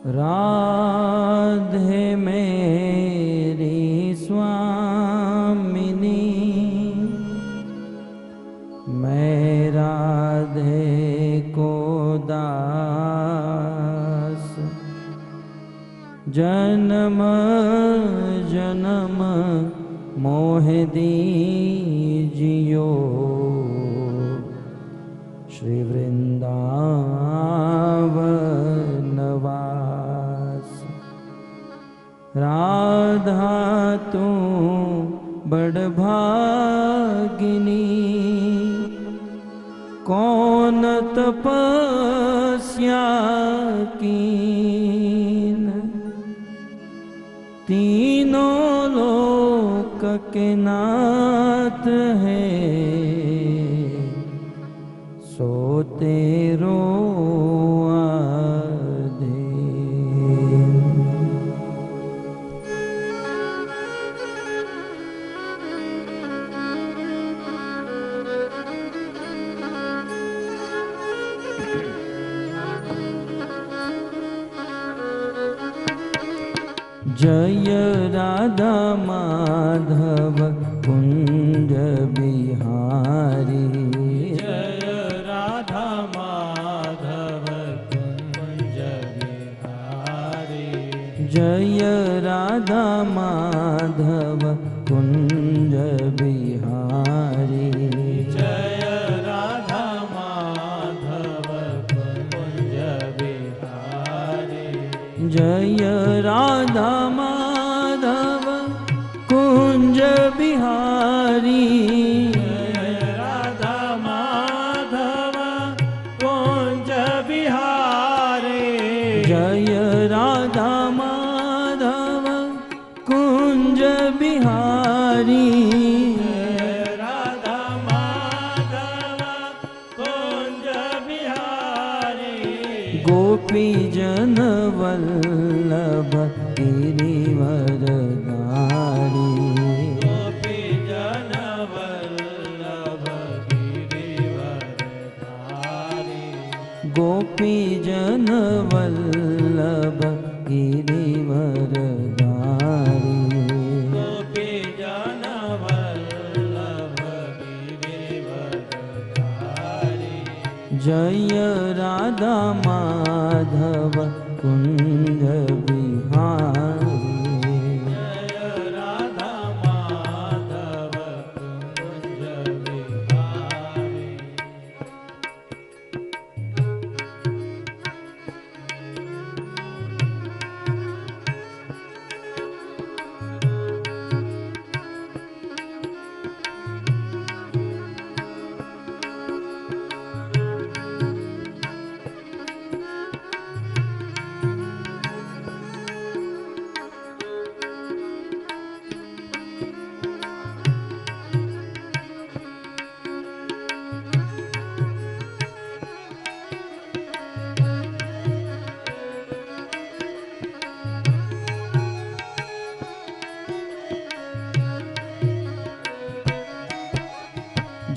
राधे मेरी स्वामिनी, मैं राधे को दास, जन्म जन्म मोह दीजियो, श्री वृंदावन वास। राधा तू बड़ भागिनी, कौन तपस्या कीन, तीनों लोक के नाथ है, सो तेरो आधीन। जय राधा माधव कुंज बिहारी, जय राधा माधव कुंज बिहारी, जय राधा माधव कुंज बिहारी, जय राधा माधव कुंज बिहारी, जय राधा माधव कुंज बिहारी, जय राधा माधव कुंज बिहारी, जय राधा माधव कुंज बिहारी, जय राधा माधव कुंज बिहारी, गोपी जन वल्लभ गिरिवरधारी, गोपी जन वल्लभ गिरिवरधारी, गोपी जन वल्लभ गिरिवरधारी, गोपी जन वल्लभ गिरिवरधारी, जय राधा माधव कुंज बिहारी, जय राधा माधव कुंज बिहारी,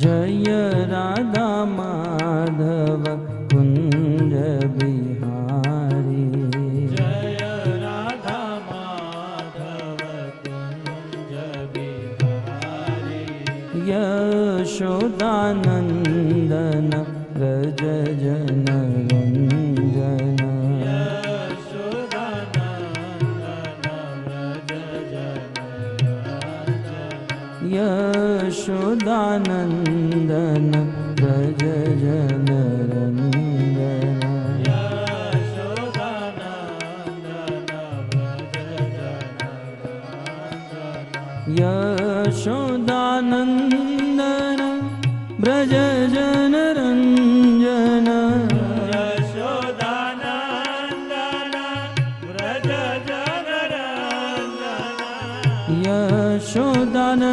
जय राधा माधव कुंज बिहारी, जय राधा माधव कुंज बिहारी, यशोदानंदन व्रज जन रंजन, यशोदानंदन व्रज जन रंजन, यशोदानंदन व्रज जन रंजन, यशोदानंदन व्रज जन रंजन, यशोदानंदन व्रज जन रंजन, यशोदानंदन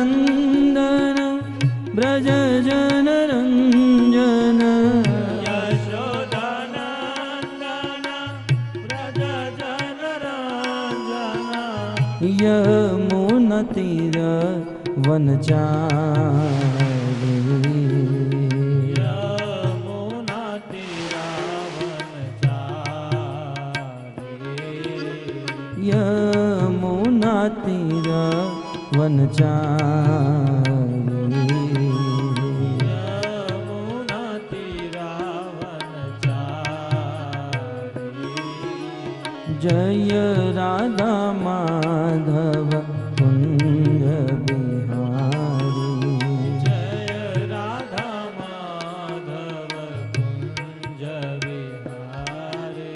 व्रज जन रंजन, यमुना तीर वनचारी, यमुना तीरा वनचारी, यमुना तीर वनचारी यमुना तीरा वनचारी जय राधा माधव कुंज बिहारी जय राधा माधव कुंज बिहारी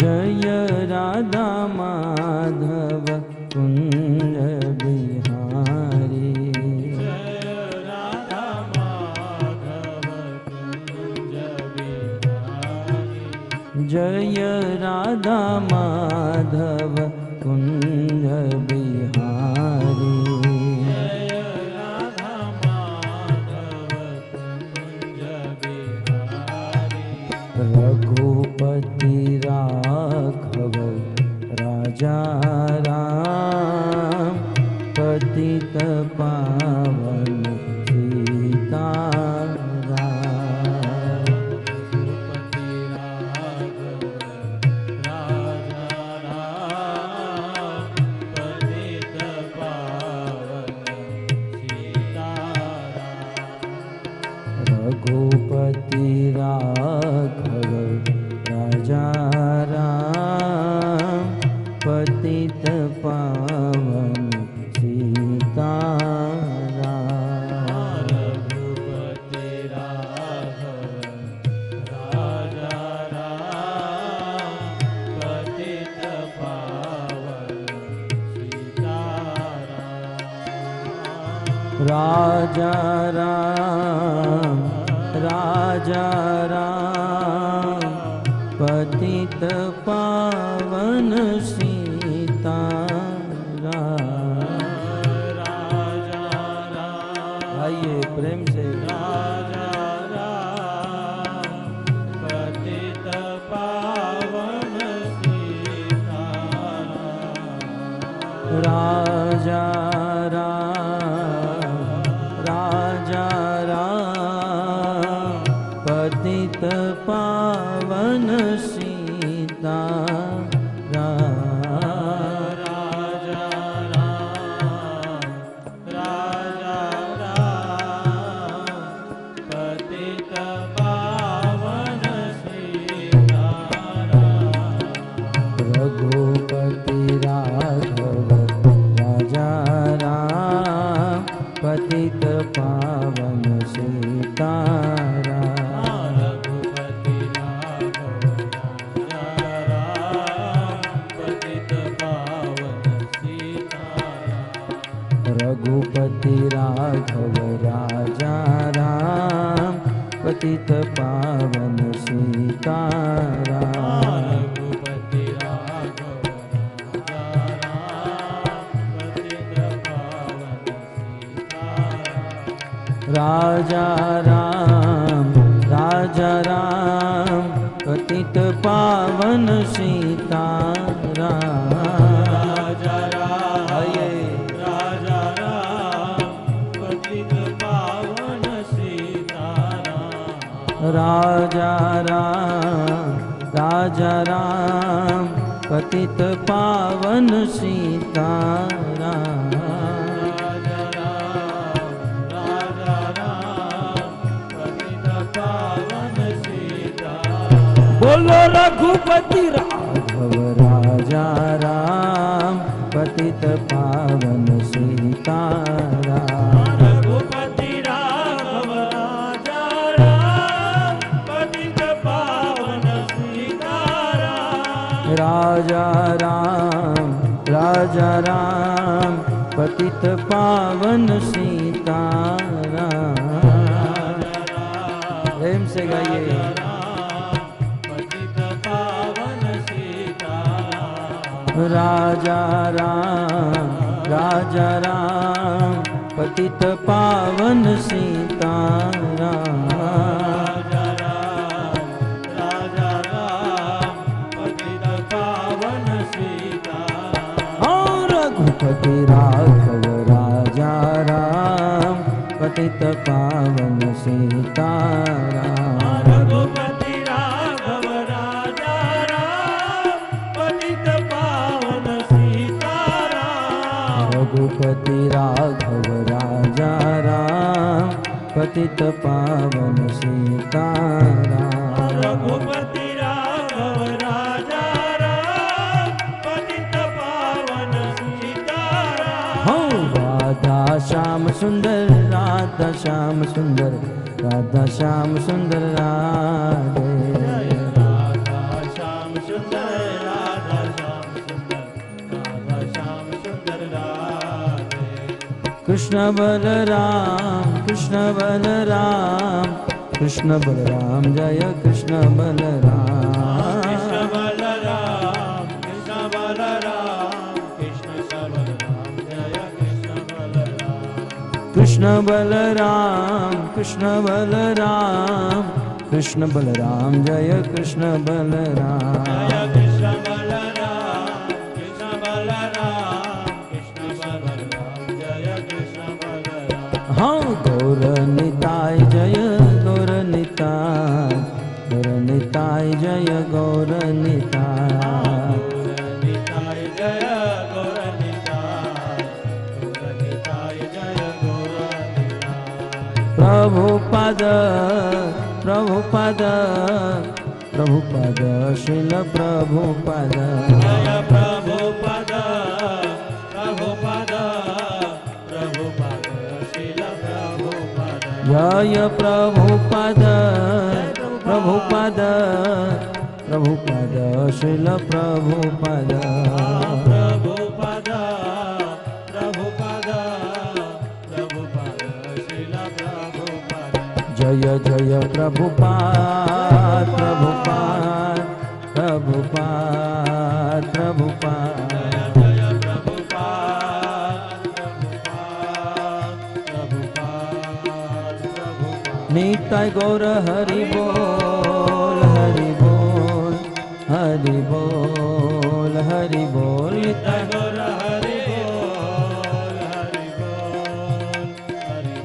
जय राधा माधव कुंज बिहारी जय राधा माधव कुंज बिहारी जय राधा माधव कुंज बिहारी जय राधा माधव कुंज बिहारी रघुपति राघव राजा राम पतित पावन सीताराम रघुपति राघव राजा राम पतित पावन सीताराम रघुपति राघव राजा राम पतित पावन सीताराम रघुपति राघव राजा राम पतित पावन सीताराम राजा राम राजा राम पतित पावन सीताराम राजा राम आइए प्रेम से राजा राम पतित पावन सीताराम राजा राम राजा राम पतित पावन सीताराम राजा राम राजा राम पतित पावन सीताराम रघुपति राघव राजा राम पतित पावन सीताराम रघुपति राघव राजा राम पतित पावन सीताराम रघुपति राघव राजा राम पतित पावन सीताराम रघुपति राघव राजा राम पतित पावन सीताराम राजा राम राजा राम पतित पावन सीताराम राजा राम आइए राजा राम पतित पावन सीताराम राजा राम पतित पावन सीताराम राजा राम पतित पावन सीताराम बोलो रघुपति राघव राजा राम पतित पावन सीताराम रघुपति राघव राजा राम पतित पावन सीताराम राजा राम राजा राम पतित पावन सीताराम। प्रेम से गाइए। पतित पावन सीताराम। राजा राम पतित पावन सीताराम। राजा राम पतित पावन सीताराम। और रघुपति राघव राजा राम पतित पावन सीताराम। रघुपति राघव राजा राम पतित पावन सीताराम। रघुपति राघव राजा राम पतित पावन सीताराम। रघुपति राघव राजा राम पतित पावन सीताराम। हो राधा श्याम सुंदर राधा श्याम सुंदर राधा श्याम सुंदर राधे। राधा श्याम सुंदर राधा श्याम सुंदर राधा श्याम सुंदर राधे। कृष्ण बलराम कृष्ण बलराम कृष्ण बलराम जय कृष्ण बलराम। कृष्ण बलराम कृष्ण बलराम कृष्ण बलराम जय कृष्ण बलराम। कृष्ण बलराम कृष्ण बलराम कृष्ण बलराम जय कृष्ण बलराम। जय कृष्ण बलराम कृष्ण बलराम कृष्ण बलराम जय कृष्ण बलराम। हाँ गौर निताय जय गौर निताय गौर निताय जय गौर निताय। निताय जय गौर निताय गौर निताय जय गौर निताय। प्रभुपद प्रभुपद प्रभुपद श्रील प्रभुपद। जय प्रभुपद प्रभुपद प्रभुपद श्रील प्रभुपद। जय प्रभुपद प्रभुपद प्रभुपद श्रील प्रभुपद। प्रभुपद प्रभुपद प्रभुपद श्रील प्रभुपद। जय जय प्रभुपाद प्रभुपाद प्रभुपाद प्रभुपाद। जय प्रभुपाद प्रभुपाद प्रभुपाद प्रभुपाद। निताय गौर हरि बोल हरि बोल हरि बोल हरि बोल। निताय गौर हरि बोल हरि बोल हरि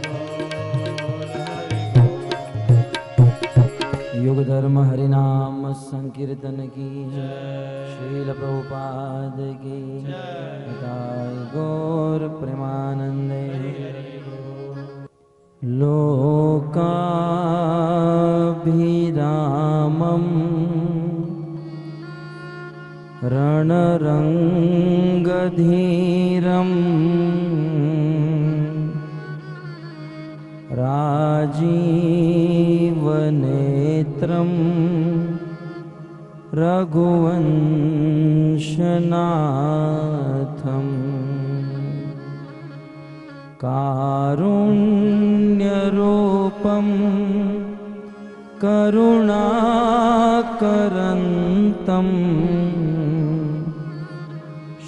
बोल हरि बोल। युग धर्म हरि नाम संकीर्तन की श्रील प्रभुपाद की निताय गौर प्रेमानंदे। लोकाभिरामं रणरङ्गधीरं राजीवनेत्रं रघुवंशनाथम् कारुण्यरूपं करुणाकरन्तं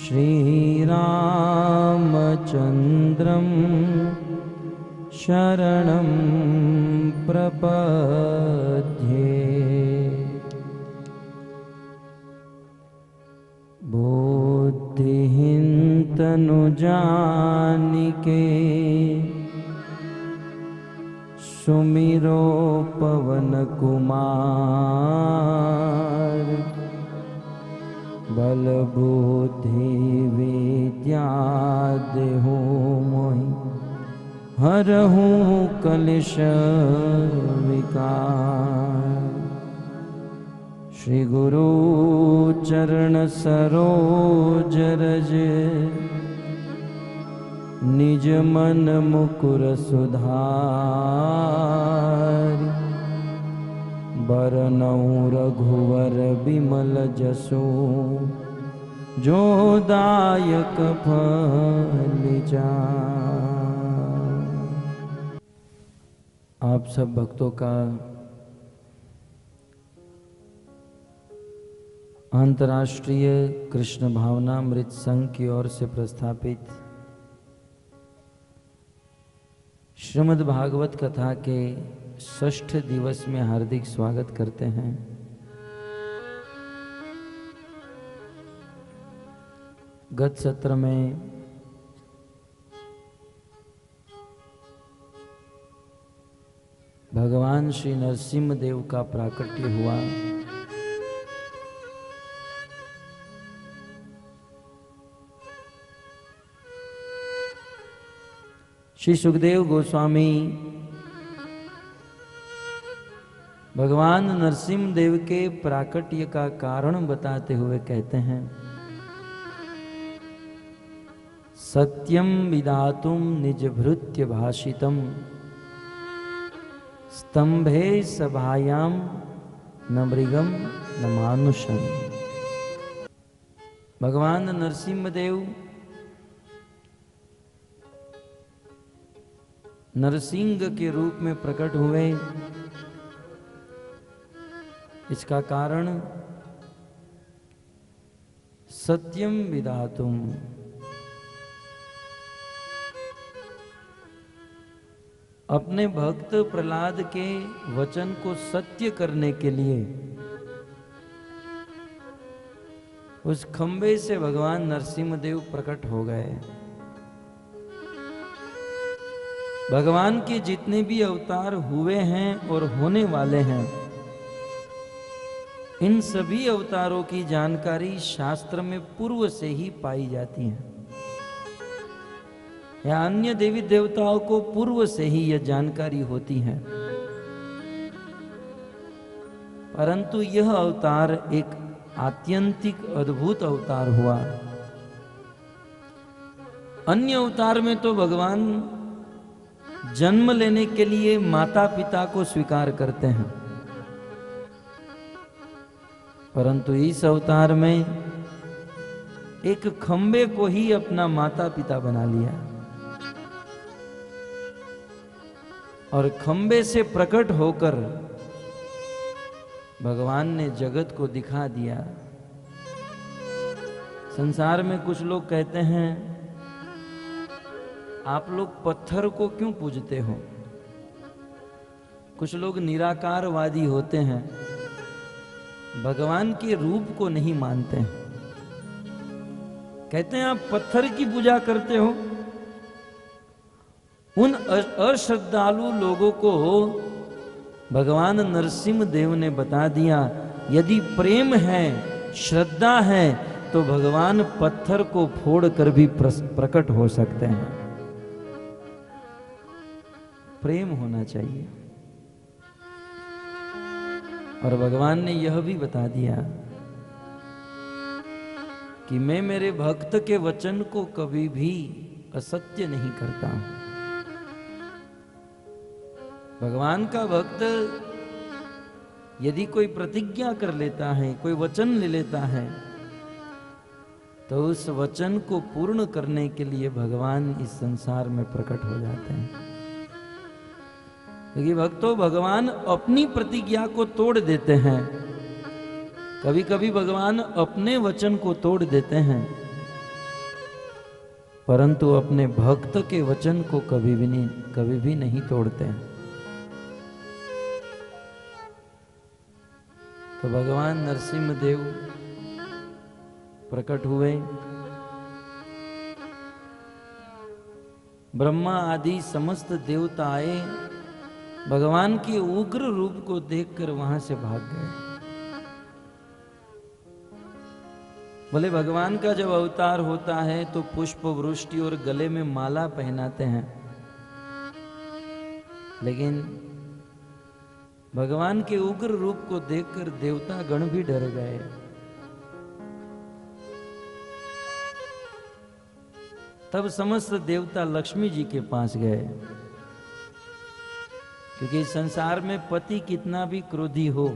श्रीरामचन्द्रं शरणं प्रपद्ये। बुद्धिहीन तनु जानिके सुमिरो पवन कुमार। बल बुद्धि विद्या देहु मोहि हरहु कलिश विकार। श्री गुरु चरण सरोज रज निज मन मुकुर सुधार। बरनउँ रघुवर बिमल जसु जो दायक फल जाए। आप सब भक्तों का अंतर्राष्ट्रीय कृष्ण भावनामृत संघ की ओर से प्रस्थापित श्रीमद् भागवत कथा के 6ठ दिवस में हार्दिक स्वागत करते हैं। गत सत्र में भगवान श्री नरसिंह देव का प्राकट्य हुआ। श्री सुखदेव गोस्वामी भगवान नरसिंह देव के प्राकट्य का कारण बताते हुए कहते हैं, सत्यम विदातुम निजभृत्य भाषितम स्तंभे सभायाम न मृगम न मानुषम। भगवान नरसिंह देव नरसिंह के रूप में प्रकट हुए। इसका कारण सत्यम विदातुम, अपने भक्त प्रहलाद के वचन को सत्य करने के लिए उस खंबे से भगवान नरसिंह देव प्रकट हो गए। भगवान के जितने भी अवतार हुए हैं और होने वाले हैं, इन सभी अवतारों की जानकारी शास्त्र में पूर्व से ही पाई जाती है, या अन्य देवी देवताओं को पूर्व से ही यह जानकारी होती है। परंतु यह अवतार एक आत्यंतिक अद्भुत अवतार हुआ। अन्य अवतार में तो भगवान जन्म लेने के लिए माता पिता को स्वीकार करते हैं, परंतु इस अवतार में एक खंबे को ही अपना माता पिता बना लिया और खंबे से प्रकट होकर भगवान ने जगत को दिखा दिया। संसार में कुछ लोग कहते हैं, आप लोग पत्थर को क्यों पूजते हो? कुछ लोग निराकारवादी होते हैं, भगवान के रूप को नहीं मानते हैं। कहते हैं आप पत्थर की पूजा करते हो। उन अश्रद्धालु लोगों को भगवान नरसिंह देव ने बता दिया, यदि प्रेम है, श्रद्धा है, तो भगवान पत्थर को फोड़कर भी प्रकट हो सकते हैं। प्रेम होना चाहिए। और भगवान ने यह भी बता दिया कि मैं मेरे भक्त के वचन को कभी भी असत्य नहीं करता हूं। भगवान का भक्त यदि कोई प्रतिज्ञा कर लेता है, कोई वचन ले लेता है, तो उस वचन को पूर्ण करने के लिए भगवान इस संसार में प्रकट हो जाते हैं। क्योंकि भक्तों, भगवान अपनी प्रतिज्ञा को तोड़ देते हैं। कभी कभी भगवान अपने वचन को तोड़ देते हैं, परंतु अपने भक्त के वचन को कभी भी नहीं तोड़ते हैं। तो भगवान नरसिंह देव प्रकट हुए। ब्रह्मा आदि समस्त देवता आए, भगवान के उग्र रूप को देखकर वहां से भाग गए। बोले भगवान का जब अवतार होता है तो पुष्प वृष्टि और गले में माला पहनाते हैं, लेकिन भगवान के उग्र रूप को देखकर देवता गण भी डर गए। तब समस्त देवता लक्ष्मी जी के पास गए, क्योंकि संसार में पति कितना भी क्रोधी हो,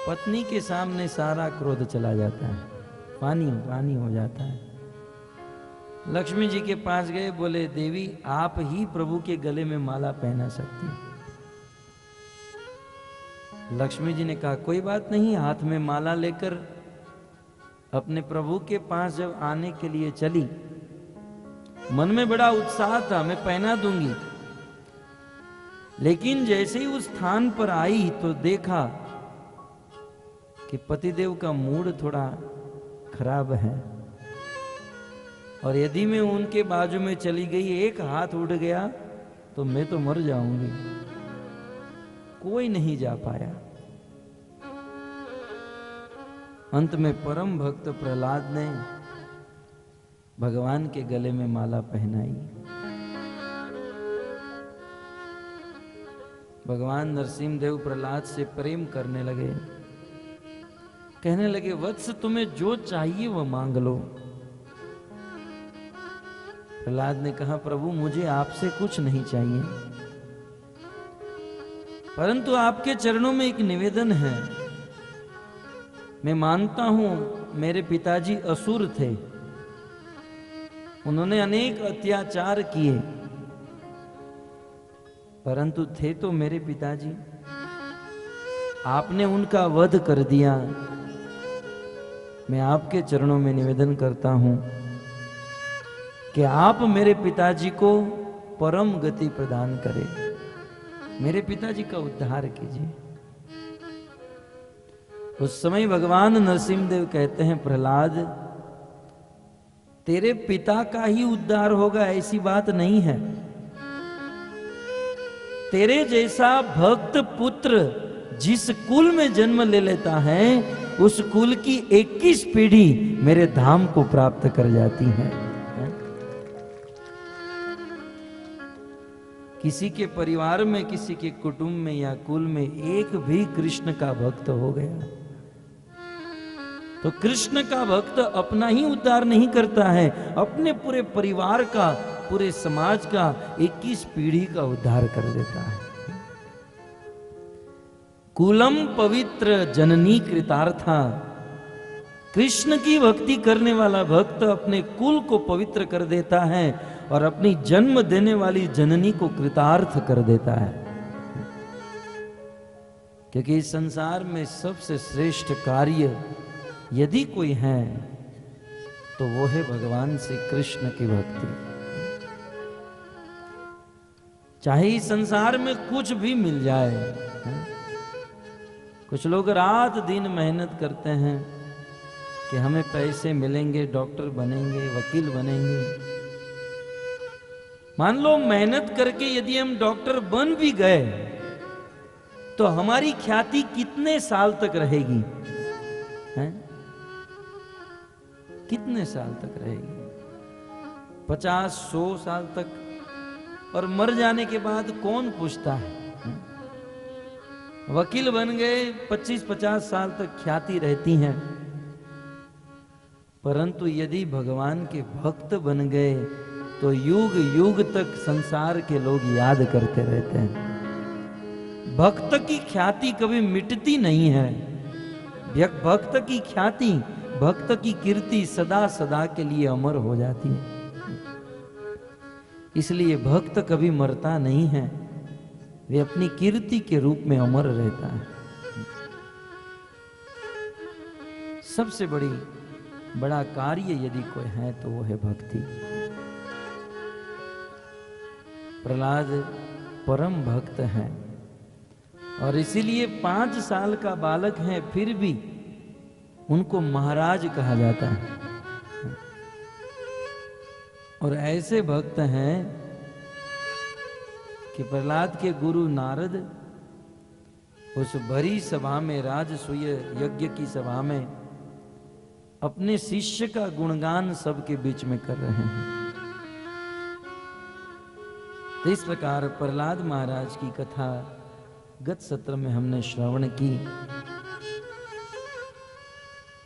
पत्नी के सामने सारा क्रोध चला जाता है। पानी पानी हो जाता है। लक्ष्मी जी के पास गए, बोले देवी आप ही प्रभु के गले में माला पहना सकती हैं। लक्ष्मी जी ने कहा कोई बात नहीं। हाथ में माला लेकर अपने प्रभु के पास जब आने के लिए चली, मन में बड़ा उत्साह था, मैं पहना दूंगी। लेकिन जैसे ही उस स्थान पर आई तो देखा कि पतिदेव का मूड थोड़ा खराब है, और यदि मैं उनके बाजू में चली गई, एक हाथ उठ गया तो मैं तो मर जाऊंगी। कोई नहीं जा पाया। अंत में परम भक्त प्रहलाद ने भगवान के गले में माला पहनाई। भगवान नरसिंहदेव प्रहलाद से प्रेम करने लगे, कहने लगे वत्स तुम्हें जो चाहिए वह मांग लो। प्रहलाद ने कहा प्रभु मुझे आपसे कुछ नहीं चाहिए, परंतु आपके चरणों में एक निवेदन है। मैं मानता हूं मेरे पिताजी असुर थे, उन्होंने अनेक अत्याचार किए, परंतु थे तो मेरे पिताजी, आपने उनका वध कर दिया। मैं आपके चरणों में निवेदन करता हूं कि आप मेरे पिताजी को परम गति प्रदान करें, मेरे पिताजी का उद्धार कीजिए। उस समय भगवान नरसिंहदेव कहते हैं प्रहलाद तेरे पिता का ही उद्धार होगा ऐसी बात नहीं है। तेरे जैसा भक्त पुत्र जिस कुल में जन्म ले लेता है, उस कुल की 21 पीढ़ी मेरे धाम को प्राप्त कर जाती है। किसी के परिवार में, किसी के कुटुंब में या कुल में एक भी कृष्ण का भक्त हो गया तो कृष्ण का भक्त अपना ही उद्धार नहीं करता है, अपने पूरे परिवार का, पूरे समाज का 21 पीढ़ी का उद्धार कर देता है। कुलम पवित्र जननी कृतार्था, कृष्ण की भक्ति करने वाला भक्त अपने कुल को पवित्र कर देता है और अपनी जन्म देने वाली जननी को कृतार्थ कर देता है। क्योंकि इस संसार में सबसे श्रेष्ठ कार्य यदि कोई है तो वो है भगवान श्री कृष्ण की भक्ति। चाहे इस संसार में कुछ भी मिल जाए, कुछ लोग रात दिन मेहनत करते हैं कि हमें पैसे मिलेंगे, डॉक्टर बनेंगे, वकील बनेंगे। मान लो मेहनत करके यदि हम डॉक्टर बन भी गए तो हमारी ख्याति कितने साल तक रहेगी? हैं? कितने साल तक रहेगी? 50-100 साल तक। और मर जाने के बाद कौन पूछता है? वकील बन गए, 25-50 साल तक ख्याति रहती है, परंतु यदि भगवान के भक्त बन गए तो युग युग तक संसार के लोग याद करते रहते हैं। भक्त की ख्याति कभी मिटती नहीं है। भक्त की ख्याति, भक्त की कीर्ति सदा सदा के लिए अमर हो जाती है। इसलिए भक्त कभी मरता नहीं है, वे अपनी कीर्ति के रूप में अमर रहता है। सबसे बड़ा कार्य यदि कोई है तो वो है भक्ति। प्रहलाद परम भक्त है और इसीलिए 5 साल का बालक है, फिर भी उनको महाराज कहा जाता है। और ऐसे भक्त हैं कि प्रहलाद के गुरु नारद उस भरी सभा में, राजसूय यज्ञ की सभा में, अपने शिष्य का गुणगान सबके बीच में कर रहे हैं। तो इस प्रकार प्रहलाद महाराज की कथा गत सत्र में हमने श्रवण की।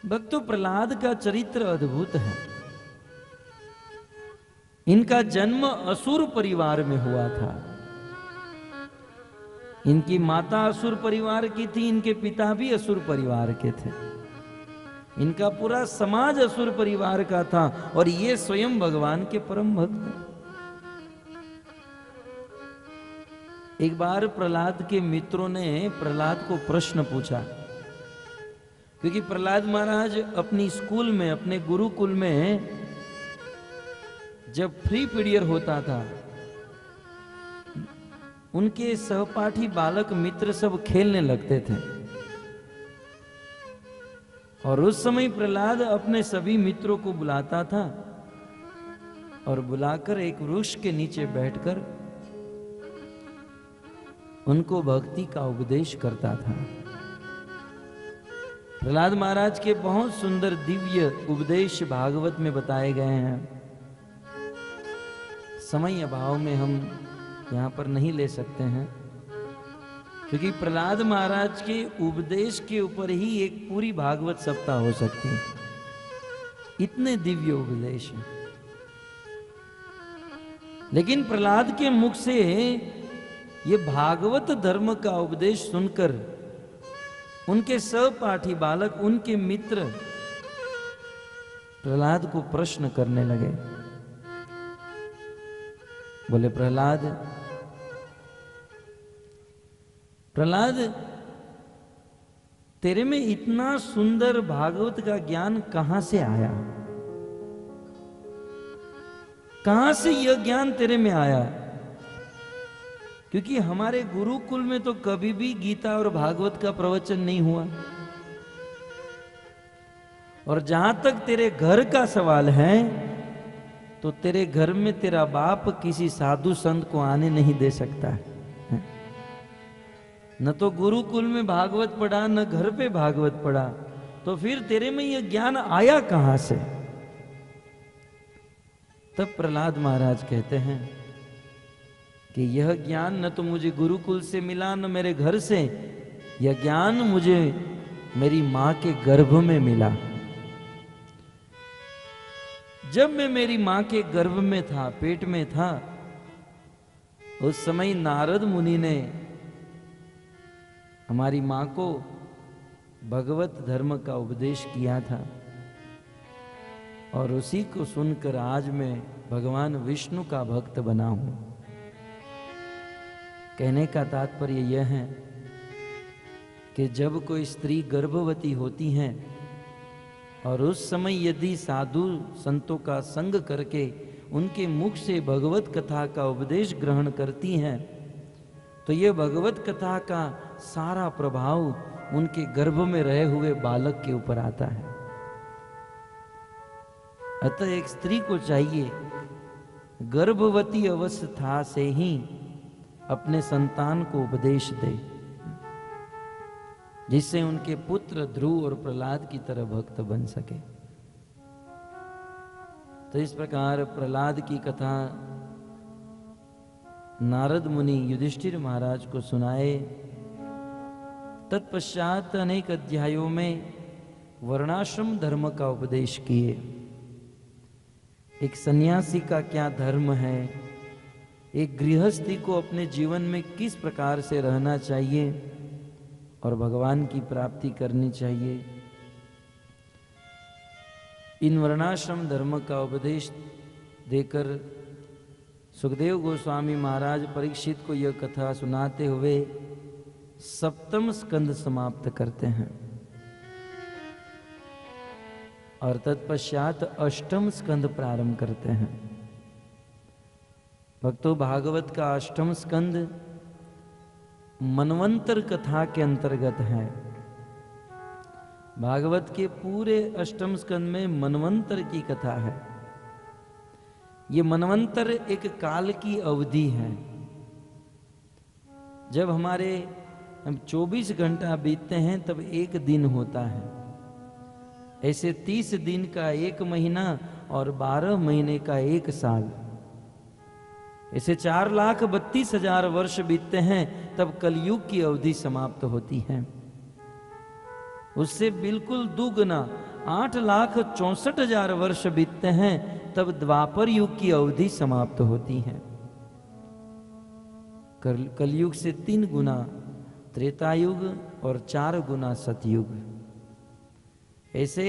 भक्तों, प्रहलाद का चरित्र अद्भुत है। इनका जन्म असुर परिवार में हुआ था। इनकी माता असुर परिवार की थी, इनके पिता भी असुर परिवार के थे। इनका पूरा समाज असुर परिवार का था और ये स्वयं भगवान के परम भक्त हैं। एक बार प्रहलाद के मित्रों ने प्रहलाद को प्रश्न पूछा, क्योंकि प्रहलाद महाराज अपनी स्कूल में, अपने गुरुकुल में जब फ्री पीरियड होता था, उनके सहपाठी बालक मित्र सब खेलने लगते थे और उस समय प्रहलाद अपने सभी मित्रों को बुलाता था और बुलाकर एक वृक्ष के नीचे बैठकर उनको भक्ति का उपदेश करता था। प्रहलाद महाराज के बहुत सुंदर दिव्य उपदेश भागवत में बताए गए हैं। समय अभाव में हम यहाँ पर नहीं ले सकते हैं, क्योंकि प्रहलाद महाराज के उपदेश के ऊपर ही एक पूरी भागवत सप्ताह हो सकती है, इतने दिव्य उपदेश हैं। लेकिन प्रहलाद के मुख से ये भागवत धर्म का उपदेश सुनकर उनके सहपाठी बालक, उनके मित्र प्रहलाद को प्रश्न करने लगे। बोले, प्रहलाद, तेरे में इतना सुंदर भागवत का ज्ञान कहां से आया? कहां से यह ज्ञान तेरे में आया? क्योंकि हमारे गुरुकुल में तो कभी भी गीता और भागवत का प्रवचन नहीं हुआ, और जहां तक तेरे घर का सवाल है तो तेरे घर में तेरा बाप किसी साधु संत को आने नहीं दे सकता है। न तो गुरुकुल में भागवत पढ़ा, न घर पे भागवत पढ़ा, तो फिर तेरे में यह ज्ञान आया कहां से? तब प्रहलाद महाराज कहते हैं कि यह ज्ञान न तो मुझे गुरुकुल से मिला, न मेरे घर से, यह ज्ञान मुझे मेरी मां के गर्भ में मिला। जब मैं मेरी मां के गर्भ में था, पेट में था, उस समय नारद मुनि ने हमारी मां को भगवत धर्म का उपदेश किया था, और उसी को सुनकर आज मैं भगवान विष्णु का भक्त बना हूं। कहने का तात्पर्य यह है कि जब कोई स्त्री गर्भवती होती है और उस समय यदि साधु संतों का संग करके उनके मुख से भगवत कथा का उपदेश ग्रहण करती हैं, तो यह भगवत कथा का सारा प्रभाव उनके गर्भ में रहे हुए बालक के ऊपर आता है। अतः एक स्त्री को चाहिए गर्भवती अवस्था से ही अपने संतान को उपदेश दे, जिससे उनके पुत्र ध्रुव और प्रहलाद की तरह भक्त बन सके। तो इस प्रकार प्रहलाद की कथा नारद मुनि युधिष्ठिर महाराज को सुनाए। तत्पश्चात अनेक अध्यायों में वर्णाश्रम धर्म का उपदेश किए। एक सन्यासी का क्या धर्म है, एक गृहस्थी को अपने जीवन में किस प्रकार से रहना चाहिए और भगवान की प्राप्ति करनी चाहिए, इन वर्णाश्रम धर्म का उपदेश देकर सुखदेव गोस्वामी महाराज परीक्षित को यह कथा सुनाते हुए सप्तम स्कंद समाप्त करते हैं और तत्पश्चात अष्टम स्कंद प्रारंभ करते हैं। भक्तों, भागवत का अष्टम स्कंद मनवंतर कथा के अंतर्गत है। भागवत के पूरे अष्टम स्कंद में मनवंतर की कथा है। ये मनवंतर एक काल की अवधि है। जब हमारे हम 24 घंटा बीतते हैं तब एक दिन होता है। ऐसे 30 दिन का एक महीना और 12 महीने का एक साल, ऐसे 4,32,000 वर्ष बीतते हैं तब कलयुग की अवधि समाप्त होती है। उससे बिल्कुल दुगना 8,64,000 वर्ष बीतते हैं तब द्वापर युग की अवधि समाप्त होती है। कलयुग से 3 गुना त्रेता युग और 4 गुना सतयुग। ऐसे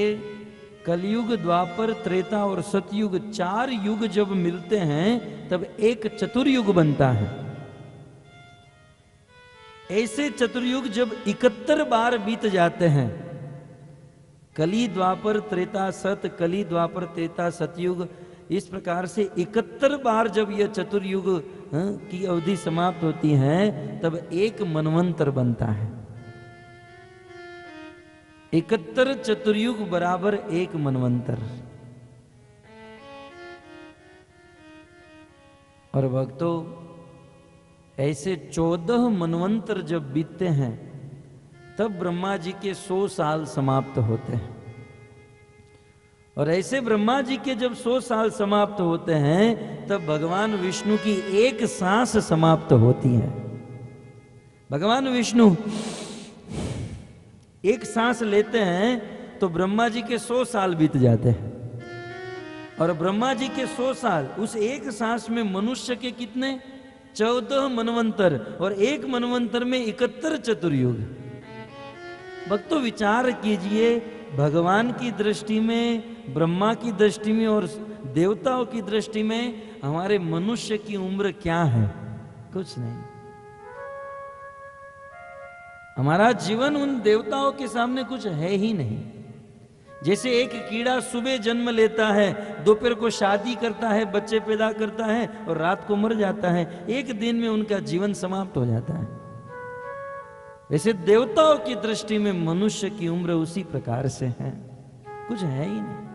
कलयुग, द्वापर, त्रेता और सतयुग, 4 युग जब मिलते हैं तब एक चतुर्युग बनता है। ऐसे चतुर्युग जब 71 बार बीत जाते हैं, कली, द्वापर, त्रेता, सत, कली, द्वापर, त्रेता, सतयुग, इस प्रकार से 71 बार जब यह चतुर्युग की अवधि समाप्त होती है तब एक मनवंतर बनता है। 71 चतुर्युग बराबर एक मनवंतर। और भक्तों, ऐसे 14 मनवंतर जब बीतते हैं तब ब्रह्मा जी के 100 साल समाप्त होते हैं। और ऐसे ब्रह्मा जी के जब 100 साल समाप्त होते हैं तब भगवान विष्णु की एक सांस समाप्त होती है। भगवान विष्णु एक सांस लेते हैं तो ब्रह्मा जी के 100 साल बीत जाते हैं। और ब्रह्मा जी के 100 साल, उस एक सांस में मनुष्य के कितने? 14 मनवंतर, और एक मनवंतर में 71 चतुर्युग। भक्तों विचार कीजिए, भगवान की दृष्टि में, ब्रह्मा की दृष्टि में और देवताओं की दृष्टि में हमारे मनुष्य की उम्र क्या है? कुछ नहीं। हमारा जीवन उन देवताओं के सामने कुछ है ही नहीं। जैसे एक कीड़ा सुबह जन्म लेता है, दोपहर को शादी करता है, बच्चे पैदा करता है और रात को मर जाता है, एक दिन में उनका जीवन समाप्त हो जाता है। वैसे देवताओं की दृष्टि में मनुष्य की उम्र उसी प्रकार से है, कुछ है ही नहीं।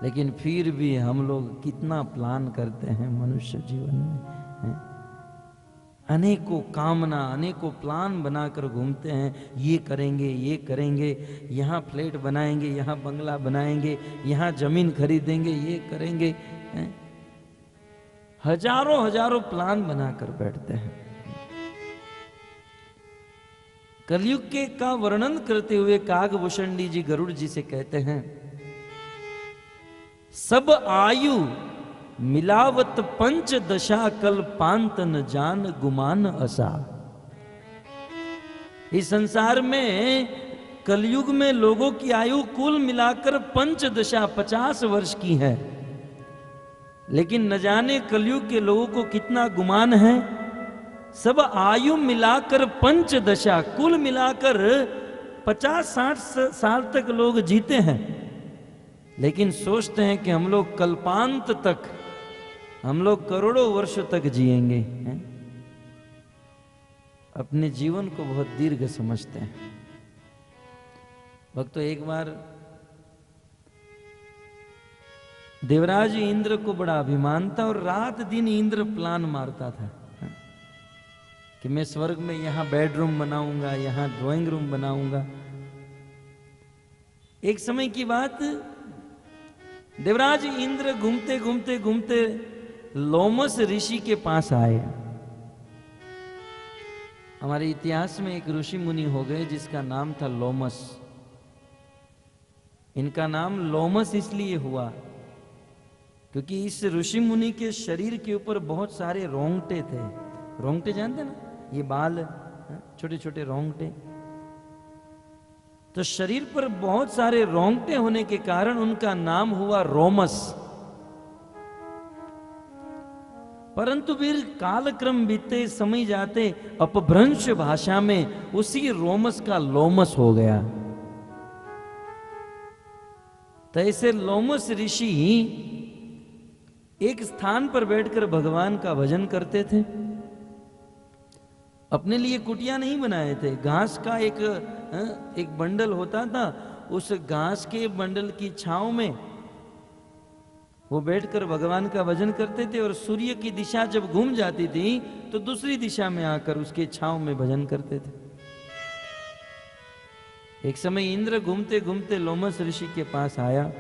लेकिन फिर भी हम लोग कितना प्लान करते हैं मनुष्य जीवन में, अनेकों कामना, अनेकों प्लान बनाकर घूमते हैं। ये करेंगे, ये करेंगे, यहाँ फ्लैट बनाएंगे, यहाँ बंगला बनाएंगे, यहाँ जमीन खरीदेंगे, ये करेंगे, हजारों हजारों प्लान बनाकर बैठते हैं। कलयुग के का वर्णन करते हुए कागभूषणी जी गरुड़ जी से कहते हैं, सब आयु मिलावत पंच दशा कल पांत न जान गुमान असा। इस संसार में कलयुग में लोगों की आयु कुल मिलाकर पंच दशा 50 वर्ष की है, लेकिन न जाने कलयुग के लोगों को कितना गुमान है। सब आयु मिलाकर पंच दशा, कुल मिलाकर 50-60 साल तक लोग जीते हैं, लेकिन सोचते हैं कि हम लोग कल्पांत तक, हम लोग करोड़ों वर्ष तक जिएंगे। अपने जीवन को बहुत दीर्घ समझते हैं। भक्तों, एक बार देवराज इंद्र को बड़ा अभिमान था और रात दिन इंद्र प्लान मारता था कि मैं स्वर्ग में यहां बेडरूम बनाऊंगा, यहां ड्राइंग रूम बनाऊंगा। एक समय की बात, देवराज इंद्र घूमते घूमते घूमते लोमस ऋषि के पास आए। हमारे इतिहास में एक ऋषि मुनि हो गए जिसका नाम था लोमस। इनका नाम लोमस इसलिए हुआ क्योंकि इस ऋषि मुनि के शरीर के ऊपर बहुत सारे रोंगटे थे। रोंगटे जानते ना, ये बाल, छोटे छोटे रोंगटे। तो शरीर पर बहुत सारे रोंगटे होने के कारण उनका नाम हुआ रोमस। परंतु फिर कालक्रम बीतते, समय जाते, अपभ्रंश भाषा में उसी रोमस का लोमस हो गया। तो ऐसे लोमस ऋषि एक स्थान पर बैठकर भगवान का भजन करते थे। अपने लिए कुटिया नहीं बनाए थे, घास का एक बंडल होता था, उस घास के बंडल की छांव में वो बैठकर भगवान का भजन करते थे। और सूर्य की दिशा जब घूम जाती थी तो दूसरी दिशा में आकर उसके छांव में भजन करते थे। एक समय इंद्र घूमते घूमते लोमस ऋषि के पास आया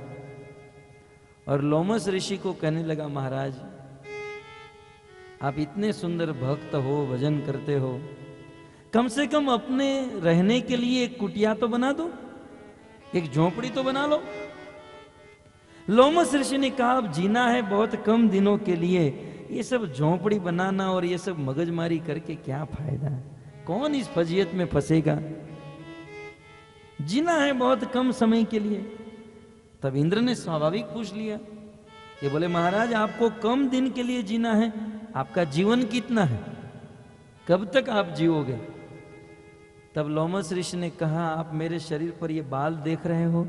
और लोमस ऋषि को कहने लगा, महाराज आप इतने सुंदर भक्त हो, भजन करते हो, कम से कम अपने रहने के लिए एक कुटिया तो बना दो, एक झोपड़ी तो बना लो। लोमस ऋषि ने कहा, अब जीना है बहुत कम दिनों के लिए, ये सब झोपड़ी बनाना और ये सब मगजमारी करके क्या फायदा है, कौन इस फजीयत में फंसेगा। जीना है बहुत कम समय के लिए। तब इंद्र ने स्वाभाविक पूछ लिया, ये बोले महाराज आपको कम दिन के लिए जीना है, आपका जीवन कितना है, कब तक आप जियोगे? तब लोमस ऋषि ने कहा, आप मेरे शरीर पर ये बाल देख रहे हो,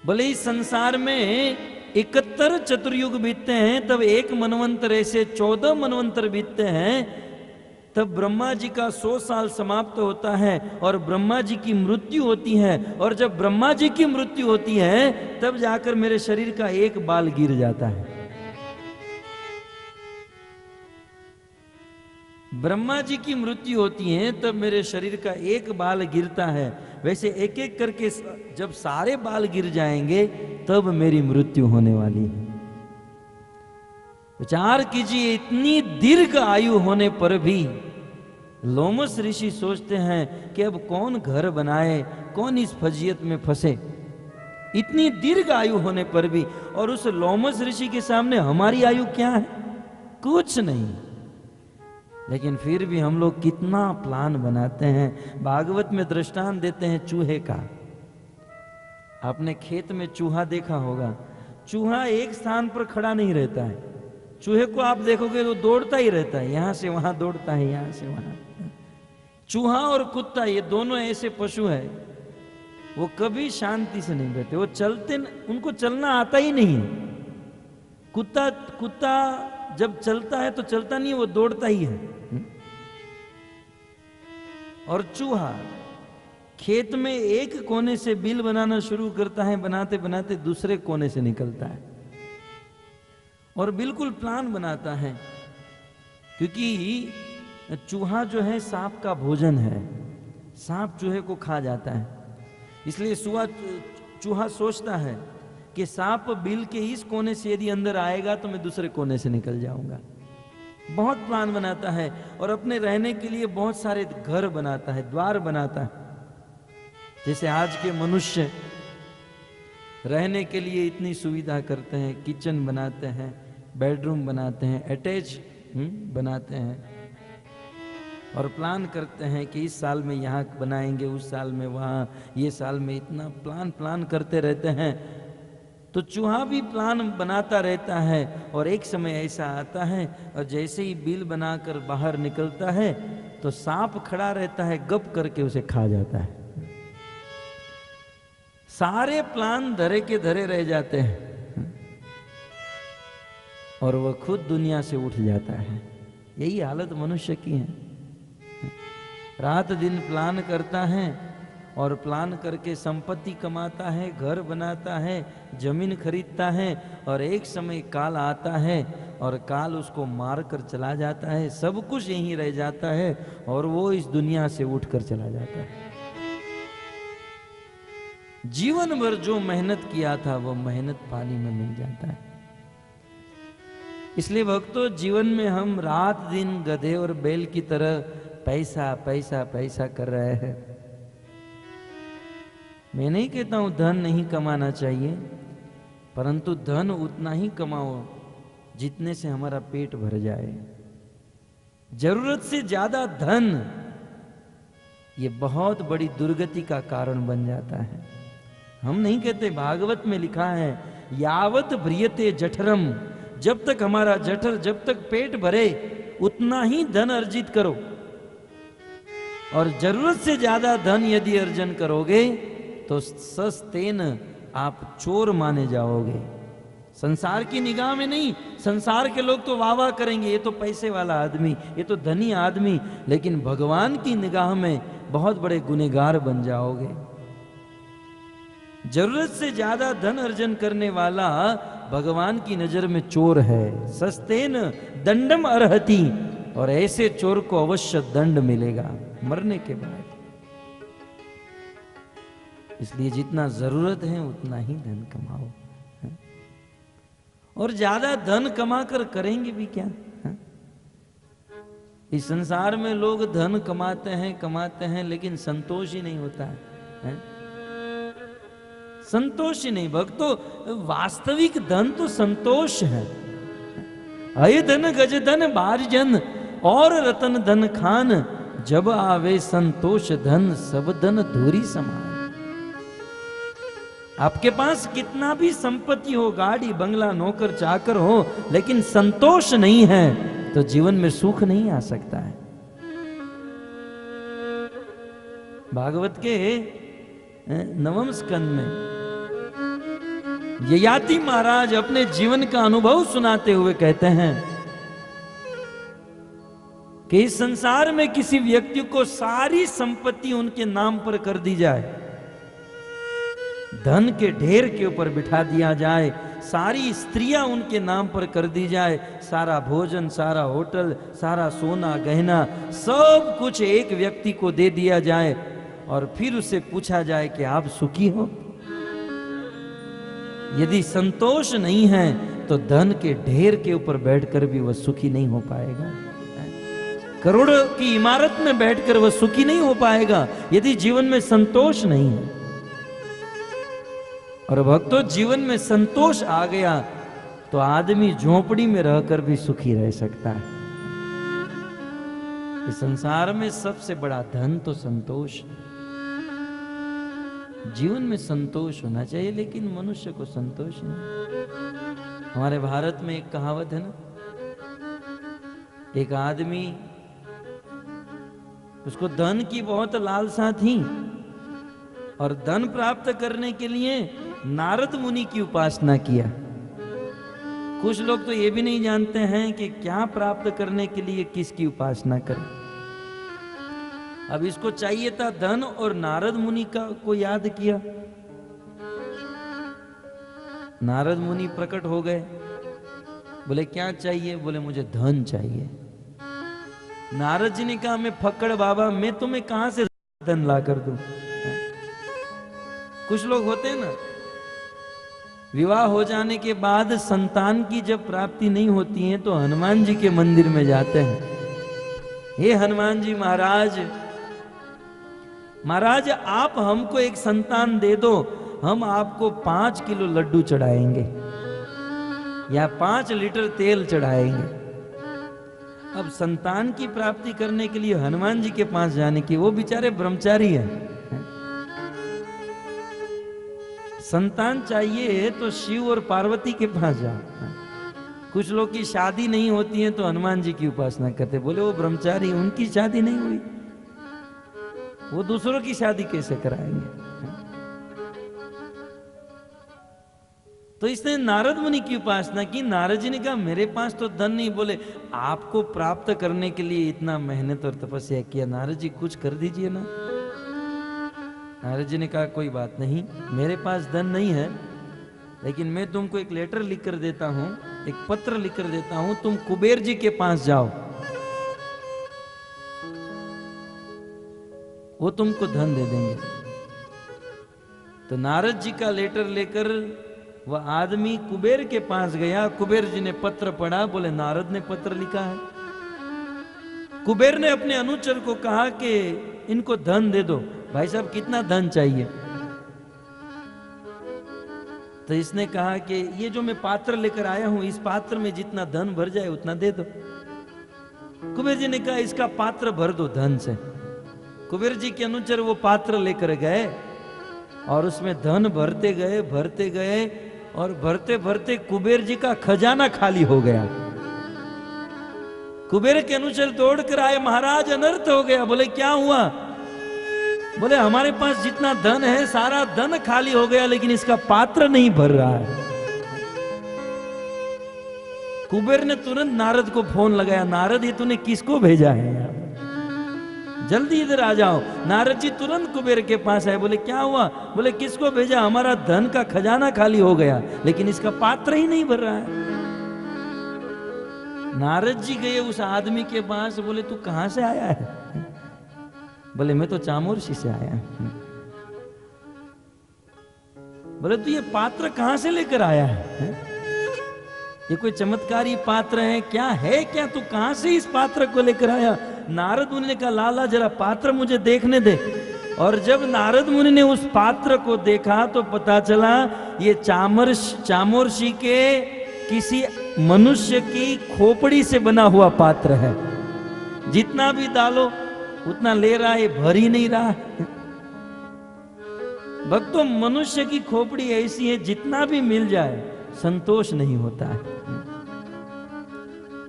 बोले इस संसार में 71 चतुर्युग बीतते हैं, तब एक मनवंतर ऐसे 14 मनवंतर बीतते हैं, तब ब्रह्मा जी का 100 साल समाप्त होता है और ब्रह्मा जी की मृत्यु होती है, और जब ब्रह्मा जी की मृत्यु होती है तब जाकर मेरे शरीर का एक बाल गिर जाता है। ब्रह्मा जी की मृत्यु होती है तब मेरे शरीर का एक बाल गिरता है। वैसे एक एक करके जब सारे बाल गिर जाएंगे तब मेरी मृत्यु होने वाली है। विचार कीजिए, इतनी दीर्घ आयु होने पर भी लोमस ऋषि सोचते हैं कि अब कौन घर बनाए, कौन इस फजीयत में फंसे। इतनी दीर्घ आयु होने पर भी, और उस लोमस ऋषि के सामने हमारी आयु क्या है? कुछ नहीं। लेकिन फिर भी हम लोग कितना प्लान बनाते हैं। भागवत में दृष्टांत देते हैं चूहे का। आपने खेत में चूहा देखा होगा, चूहा एक स्थान पर खड़ा नहीं रहता है। चूहे को आप देखोगे तो दौड़ता ही रहता है, यहां से वहां दौड़ता है, यहां से वहां। चूहा और कुत्ता ये दोनों ऐसे पशु है, वो कभी शांति से नहीं बैठे, वो चलते, उनको चलना आता ही नहीं है। कुत्ता जब चलता है तो चलता नहीं है, वो दौड़ता ही है। और चूहा खेत में एक कोने से बिल बनाना शुरू करता है, बनाते बनाते दूसरे कोने से निकलता है और बिल्कुल प्लान बनाता है, क्योंकि चूहा जो है सांप का भोजन है, सांप चूहे को खा जाता है। इसलिए चूहा सोचता है कि सांप बिल के इस कोने से यदि अंदर आएगा तो मैं दूसरे कोने से निकल जाऊंगा। बहुत प्लान बनाता है और अपने रहने के लिए बहुत सारे घर बनाता है, द्वार बनाता है। जैसे आज के मनुष्य रहने के लिए इतनी सुविधा करते हैं, किचन बनाते हैं, बेडरूम बनाते हैं, अटैच बनाते हैं, और प्लान करते हैं कि इस साल में यहाँ बनाएंगे, उस साल में वहाँ, ये साल में इतना प्लान करते रहते हैं। तो चूहा भी प्लान बनाता रहता है और एक समय ऐसा आता है और जैसे ही बिल बनाकर बाहर निकलता है तो सांप खड़ा रहता है, गप करके उसे खा जाता है। सारे प्लान धरे के धरे रह जाते हैं और वह खुद दुनिया से उठ जाता है। यही हालत मनुष्य की है। रात दिन प्लान करता है और प्लान करके संपत्ति कमाता है, घर बनाता है, जमीन खरीदता है, और एक समय काल आता है और काल उसको मार कर चला जाता है। सब कुछ यहीं रह जाता है और वो इस दुनिया से उठकर चला जाता है। जीवन भर जो मेहनत किया था वो मेहनत पानी में मिल जाता है। इसलिए भक्तों, जीवन में हम रात दिन गधे और बैल की तरह पैसा पैसा पैसा कर रहे हैं। मैं नहीं कहता हूं धन नहीं कमाना चाहिए, परंतु धन उतना ही कमाओ जितने से हमारा पेट भर जाए। जरूरत से ज्यादा धन ये बहुत बड़ी दुर्गति का कारण बन जाता है। हम नहीं कहते, भागवत में लिखा है यावत भ्रियते जठरम, जब तक हमारा जठर, जब तक पेट भरे उतना ही धन अर्जित करो, और जरूरत से ज्यादा धन यदि अर्जन करोगे तो सस्तेन आप चोर माने जाओगे। संसार की निगाह में नहीं, संसार के लोग तो वाह वाह करेंगे, ये तो पैसे वाला आदमी, ये तो धनी आदमी, लेकिन भगवान की निगाह में बहुत बड़े गुनहगार बन जाओगे। जरूरत से ज्यादा धन अर्जन करने वाला भगवान की नजर में चोर है। सस्तेन दंडम अर्हति, और ऐसे चोर को अवश्य दंड मिलेगा मरने के बाद। इसलिए जितना जरूरत है उतना ही धन कमाओ, और ज्यादा धन कमाकर करेंगे भी क्या? इस संसार में लोग धन कमाते हैं लेकिन संतोष ही नहीं होता है। संतोष ही नहीं भक्तों, वास्तविक धन तो संतोष है। अय धन गज धन बारजन और रतन धन खान, जब आवे संतोष धन सब धन धूरी समान। आपके पास कितना भी संपत्ति हो, गाड़ी बंगला नौकर चाकर हो, लेकिन संतोष नहीं है तो जीवन में सुख नहीं आ सकता है। भागवत के 9वें स्कंद में ययाति महाराज अपने जीवन का अनुभव सुनाते हुए कहते हैं कि इस संसार में किसी व्यक्ति को सारी संपत्ति उनके नाम पर कर दी जाए, धन के ढेर के ऊपर बिठा दिया जाए, सारी स्त्रियां उनके नाम पर कर दी जाए, सारा भोजन, सारा होटल, सारा सोना गहना सब कुछ एक व्यक्ति को दे दिया जाए और फिर उससे पूछा जाए कि आप सुखी हो? यदि संतोष नहीं है तो धन के ढेर के ऊपर बैठकर भी वह सुखी नहीं हो पाएगा। करोड़ों की इमारत में बैठकर वह सुखी नहीं हो पाएगा यदि जीवन में संतोष नहीं है। और भक्तों, जीवन में संतोष आ गया तो आदमी झोपड़ी में रहकर भी सुखी रह सकता है। इस संसार में सबसे बड़ा धन तो संतोष है। जीवन में संतोष होना चाहिए, लेकिन मनुष्य को संतोष नहीं। हमारे भारत में एक कहावत है ना, एक आदमी, उसको धन की बहुत लालसा थी और धन प्राप्त करने के लिए नारद मुनि की उपासना किया। कुछ लोग तो ये भी नहीं जानते हैं कि क्या प्राप्त करने के लिए किसकी उपासना करें। अब इसको चाहिए था धन और नारद मुनि को याद किया। नारद मुनि प्रकट हो गए, बोले क्या चाहिए? बोले मुझे धन चाहिए। नारद जी ने कहा मैं फक्कड़ बाबा, मैं तुम्हें कहां से धन ला कर दूं? कुछ लोग होते हैं ना, विवाह हो जाने के बाद संतान की जब प्राप्ति नहीं होती है तो हनुमान जी के मंदिर में जाते हैं, हे हनुमान जी महाराज, महाराज आप हमको एक संतान दे दो, हम आपको 5 किलो लड्डू चढ़ाएंगे या 5 लीटर तेल चढ़ाएंगे। अब संतान की प्राप्ति करने के लिए हनुमान जी के पास जाने की, वो बेचारे ब्रह्मचारी हैं। संतान चाहिए तो शिव और पार्वती के पास जाओ। कुछ लोग की शादी नहीं होती है तो हनुमान जी की उपासना करते, बोले वो ब्रह्मचारी, उनकी शादी नहीं हुई, वो दूसरों की शादी कैसे कराएंगे? तो इसने नारद मुनि की उपासना की। नारद जी ने कहा मेरे पास तो धन नहीं। बोले आपको प्राप्त करने के लिए इतना मेहनत और तपस्या किया, नारद जी कुछ कर दीजिए ना। नारद जी ने कहा कोई बात नहीं, मेरे पास धन नहीं है, लेकिन मैं तुमको एक लेटर लिख कर देता हूं, एक पत्र लिख कर देता हूं, तुम कुबेर जी के पास जाओ, वो तुमको धन दे देंगे। तो नारद जी का लेटर लेकर वह आदमी कुबेर के पास गया। कुबेर जी ने पत्र पढ़ा, बोले नारद ने पत्र लिखा है। कुबेर ने अपने अनुचर को कहा कि इनको धन दे दो। भाई साहब कितना धन चाहिए? तो इसने कहा कि ये जो मैं पात्र लेकर आया हूं, इस पात्र में जितना धन भर जाए उतना दे दो। कुबेर जी ने कहा इसका पात्र भर दो धन से। कुबेर जी के अनुचर वो पात्र लेकर गए और उसमें धन भरते गए और भरते भरते कुबेर जी का खजाना खाली हो गया। कुबेर के अनुचर दौड़ कर आए, महाराज अनर्थ हो गया। बोले क्या हुआ? बोले हमारे पास जितना धन है सारा धन खाली हो गया, लेकिन इसका पात्र नहीं भर रहा है। कुबेर ने तुरंत नारद को फोन लगाया, नारद ये तूने किसको भेजा है यार, जल्दी इधर आ जाओ। नारद जी तुरंत कुबेर के पास आए। बोले क्या हुआ? बोले किसको भेजा? हमारा धन का खजाना खाली हो गया, लेकिन इसका पात्र ही नहीं भर रहा है। नारद जी गए उस आदमी के पास, बोले तू कहां से आया है? बोले मैं तो चामोर्शी से आया। बोले तू ये पात्र कहां से लेकर आया है? ये कोई चमत्कारी पात्र है क्या? है क्या? तू कहां से इस पात्र को लेकर आया? नारद मुनि ने कहा लाला जरा पात्र मुझे देखने दे। और जब नारद मुनि ने उस पात्र को देखा तो पता चला ये चामोर्शी के किसी मनुष्य की खोपड़ी से बना हुआ पात्र है। जितना भी डालो उतना ले रहा है, भर ही नहीं रहा है। भक्तों, मनुष्य की खोपड़ी ऐसी है, जितना भी मिल जाए संतोष नहीं होता है।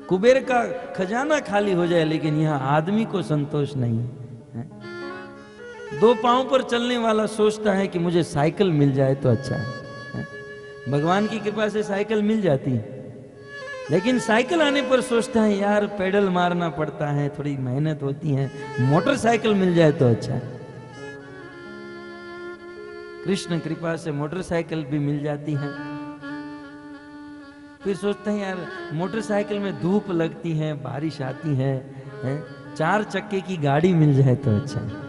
कुबेर का खजाना खाली हो जाए, लेकिन यहां आदमी को संतोष नहीं है। दो पांव पर चलने वाला सोचता है कि मुझे साइकिल मिल जाए तो अच्छा है। भगवान की कृपा से साइकिल मिल जाती है, लेकिन साइकिल आने पर सोचता है यार पेडल मारना पड़ता है, थोड़ी मेहनत होती है, मोटरसाइकिल मिल जाए तो अच्छा है। कृष्ण कृपा से मोटरसाइकिल भी मिल जाती है। फिर सोचते हैं यार मोटरसाइकिल में धूप लगती है, बारिश आती है, चार चक्के की गाड़ी मिल जाए तो अच्छा है।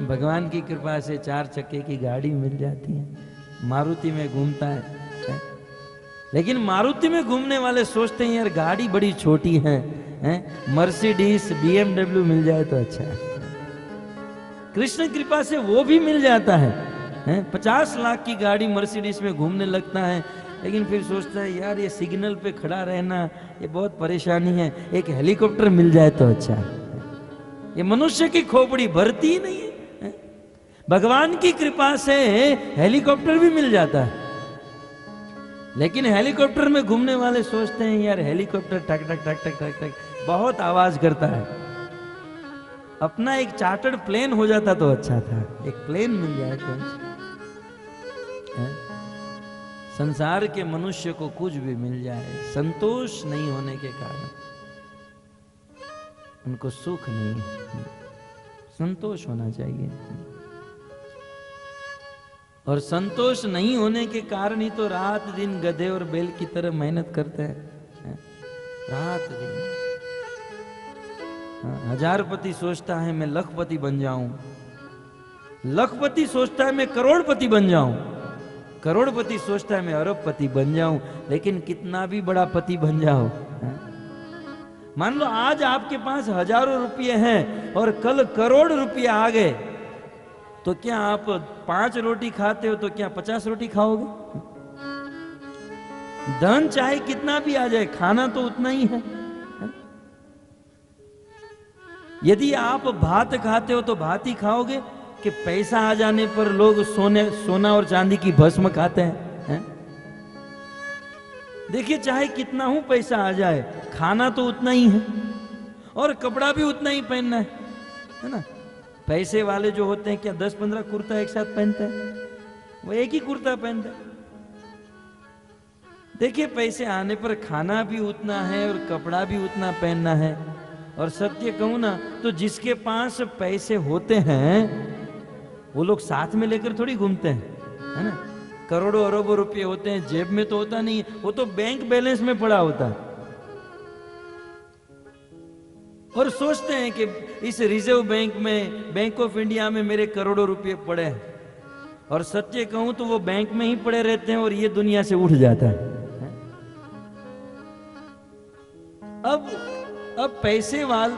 भगवान की कृपा से चार चक्के की गाड़ी मिल जाती है, मारुति में घूमता है। लेकिन मारुति में घूमने वाले सोचते हैं यार गाड़ी बड़ी छोटी है, मर्सिडीज BMW मिल जाए तो अच्छा है। कृष्ण कृपा से वो भी मिल जाता है, 50 लाख की गाड़ी मर्सिडीज में घूमने लगता है। लेकिन फिर सोचता है यार ये सिग्नल पे खड़ा रहना ये बहुत परेशानी है, एक हेलीकॉप्टर मिल जाए तो अच्छा है। ये मनुष्य की खोपड़ी भरती ही नहीं है। भगवान की कृपा से हेलीकॉप्टर भी मिल जाता है, लेकिन हेलीकॉप्टर में घूमने वाले सोचते हैं यार हेलीकॉप्टर टक टक टक टक टक टक बहुत आवाज करता है, अपना एक चार्टर्ड प्लेन हो जाता तो अच्छा था, एक प्लेन मिल जाए तो अच्छा। संसार के मनुष्य को कुछ भी मिल जाए, संतोष नहीं होने के कारण उनको सुख नहीं है। संतोष होना चाहिए, और संतोष नहीं होने के कारण ही तो रात दिन गधे और बैल की तरह मेहनत करते हैं, रात दिन। हजारपति सोचता है मैं लखपति बन जाऊं, लखपति सोचता है मैं करोड़पति बन जाऊं, करोड़पति सोचता है मैं अरबपति बन जाऊं। लेकिन कितना भी बड़ा पति बन जाओ, मान लो आज आपके पास हजारों रुपये हैं और कल करोड़ रुपये आ गए, तो क्या आप 5 रोटी खाते हो तो क्या 50 रोटी खाओगे? धन चाहे कितना भी आ जाए, खाना तो उतना ही है। यदि आप भात खाते हो तो भात ही खाओगे, कि पैसा आ जाने पर लोग सोना और चांदी की भस्म खाते हैं? देखिए चाहे कितना हूं पैसा आ जाए, खाना तो उतना ही है और कपड़ा भी उतना ही पहनना है ना। पैसे वाले जो होते हैं क्या 10-15 कुर्ता एक साथ पहनते हैं? वो एक ही कुर्ता पहनते हैं। देखिए पैसे आने पर खाना भी उतना है और कपड़ा भी उतना पहनना है। और सत्य कहूं ना तो जिसके पास पैसे होते हैं वो लोग साथ में लेकर थोड़ी घूमते हैं, है ना। करोड़ों अरबों रुपए होते हैं, जेब में तो होता नहीं है, वो तो बैंक बैलेंस में पड़ा होता है। और सोचते हैं कि इस रिजर्व बैंक में, बैंक ऑफ इंडिया में मेरे करोड़ों रुपए पड़े हैं। और सत्य कहूं तो वो बैंक में ही पड़े रहते हैं और ये दुनिया से उठ जाता है। अब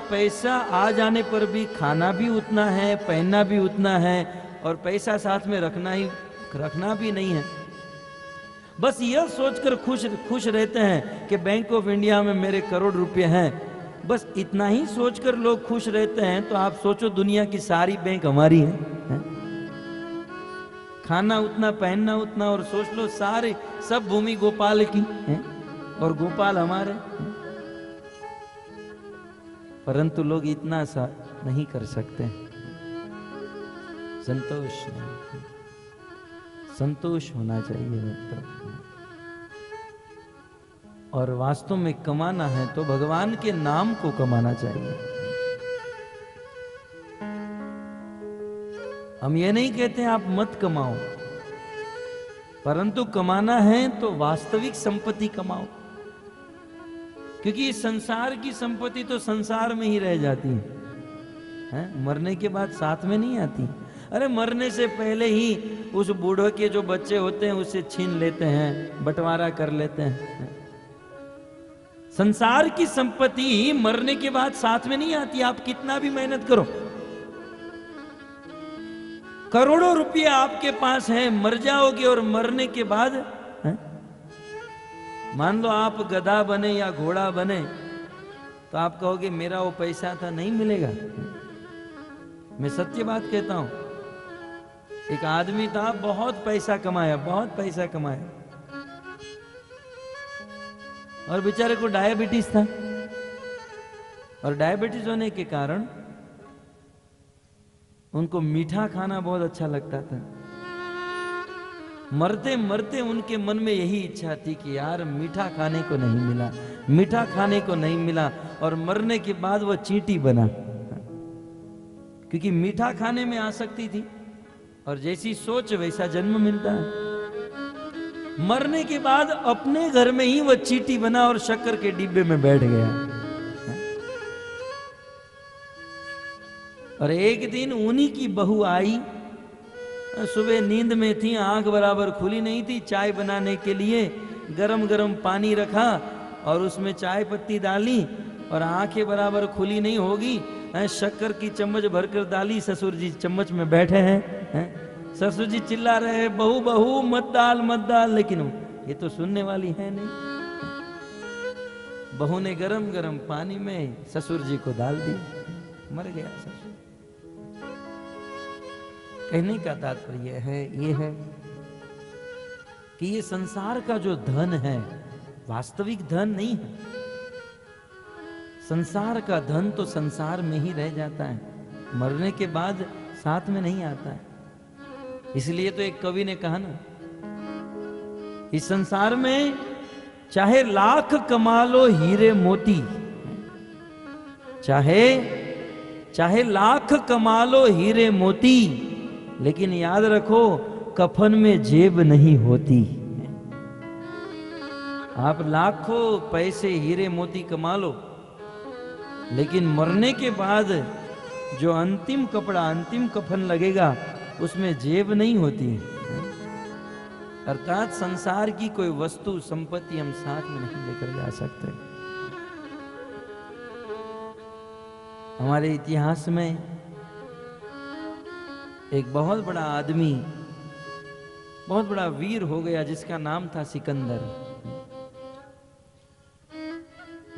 पैसा आ जाने पर भी खाना भी उतना है, पहनना भी उतना है, और पैसा साथ में रखना भी नहीं है। बस यह सोचकर खुश रहते हैं कि बैंक ऑफ इंडिया में मेरे करोड़ रुपए हैं। बस इतना ही सोचकर लोग खुश रहते हैं। तो आप सोचो दुनिया की सारी बैंक हमारी है? खाना उतना, पहनना उतना, और सोच लो सारे सब भूमि गोपाल की है और गोपाल हमारे। परंतु लोग इतना सा नहीं कर सकते। संतोष नहीं, संतोष होना चाहिए मित्रों। और वास्तव में कमाना है तो भगवान के नाम को कमाना चाहिए। हम ये नहीं कहते आप मत कमाओ, परंतु कमाना है तो वास्तविक संपत्ति कमाओ। क्योंकि इस संसार की संपत्ति तो संसार में ही रह जाती है, मरने के बाद साथ में नहीं आती। अरे मरने से पहले ही उस बूढ़े के जो बच्चे होते हैं उससे छीन लेते हैं, बंटवारा कर लेते हैं। संसार की संपत्ति मरने के बाद साथ में नहीं आती, आप कितना भी मेहनत करो। करोड़ों रुपये आपके पास है, मर जाओगे और मरने के बाद मान लो आप गधा बने या घोड़ा बने तो आप कहोगे मेरा वो पैसा था, नहीं मिलेगा। मैं सत्य बात कहता हूं। एक आदमी था, बहुत पैसा कमाया, बहुत पैसा कमाया, और बेचारे को डायबिटीज था, और डायबिटीज होने के कारण उनको मीठा खाना बहुत अच्छा लगता था। मरते मरते उनके मन में यही इच्छा थी कि यार मीठा खाने को नहीं मिला, मीठा खाने को नहीं मिला, और मरने के बाद वो चींटी बना, क्योंकि मीठा खाने में आसक्ति थी, और जैसी सोच वैसा जन्म मिलता है। मरने के बाद अपने घर में ही वो चींटी बना और शक्कर के डिब्बे में बैठ गया। और एक दिन उन्हीं की बहू आई, सुबह नींद में थी, आंख बराबर खुली नहीं थी, चाय बनाने के लिए गरम गरम पानी रखा और उसमें चाय पत्ती डाली, और आंखें बराबर खुली नहीं होगी, शक्कर की चम्मच भरकर डाली, ससुर जी चम्मच में बैठे हैं, ससुर जी चिल्ला रहे हैं बहू बहू मत डाल, लेकिन ये तो सुनने वाली है नहीं। बहू ने गरम गरम पानी में ससुर जी को डाल दी, मर गया ससुर। कहने का तात्पर्य ये है कि ये संसार का जो धन है वास्तविक धन नहीं है। संसार का धन तो संसार में ही रह जाता है, मरने के बाद साथ में नहीं आता है। इसलिए तो एक कवि ने कहा ना, इस संसार में चाहे लाख कमा लो हीरे मोती, चाहे लाख कमा लो हीरे मोती, लेकिन याद रखो कफन में जेब नहीं होती। आप लाखों पैसे हीरे मोती कमा लो, लेकिन मरने के बाद जो अंतिम कपड़ा, अंतिम कफन लगेगा, उसमें जेब नहीं होती। अर्थात संसार की कोई वस्तु संपत्ति हम साथ में नहीं लेकर जा सकते। हमारे इतिहास में एक बहुत बड़ा आदमी, बहुत बड़ा वीर हो गया, जिसका नाम था सिकंदर।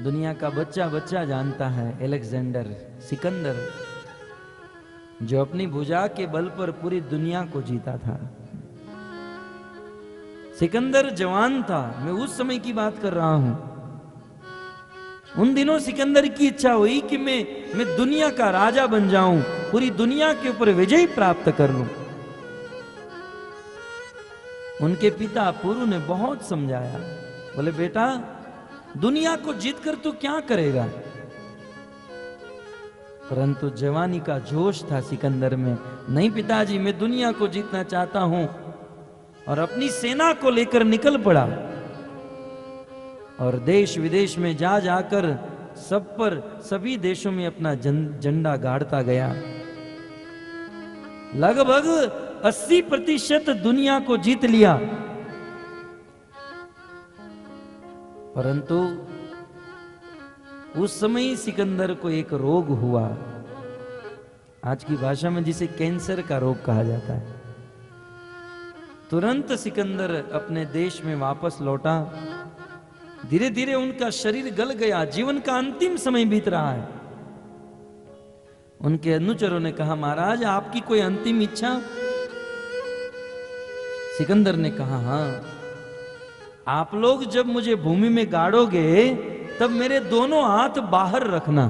दुनिया का बच्चा बच्चा जानता है अलेक्जेंडर, सिकंदर, जो अपनी भुजा के बल पर पूरी दुनिया को जीता था। सिकंदर जवान था, मैं उस समय की बात कर रहा हूं। उन दिनों सिकंदर की इच्छा हुई कि मैं दुनिया का राजा बन जाऊं, पूरी दुनिया के ऊपर विजय प्राप्त कर लूं। उनके पिता पुरु ने बहुत समझाया, बोले बेटा दुनिया को जीतकर तू क्या करेगा। परंतु जवानी का जोश था सिकंदर में। नहीं पिताजी, मैं दुनिया को जीतना चाहता हूं, और अपनी सेना को लेकर निकल पड़ा, और देश विदेश में जा जाकर सब पर, सभी देशों में अपना झंडा गाड़ता गया। लगभग 80% दुनिया को जीत लिया। परंतु उस समय सिकंदर को एक रोग हुआ, आज की भाषा में जिसे कैंसर का रोग कहा जाता है। तुरंत सिकंदर अपने देश में वापस लौटा। धीरे धीरे उनका शरीर गल गया, जीवन का अंतिम समय बीत रहा है। उनके अनुचरों ने कहा, महाराज आपकी कोई अंतिम इच्छा? सिकंदर ने कहा, हाँ, आप लोग जब मुझे भूमि में गाड़ोगे तब मेरे दोनों हाथ बाहर रखना।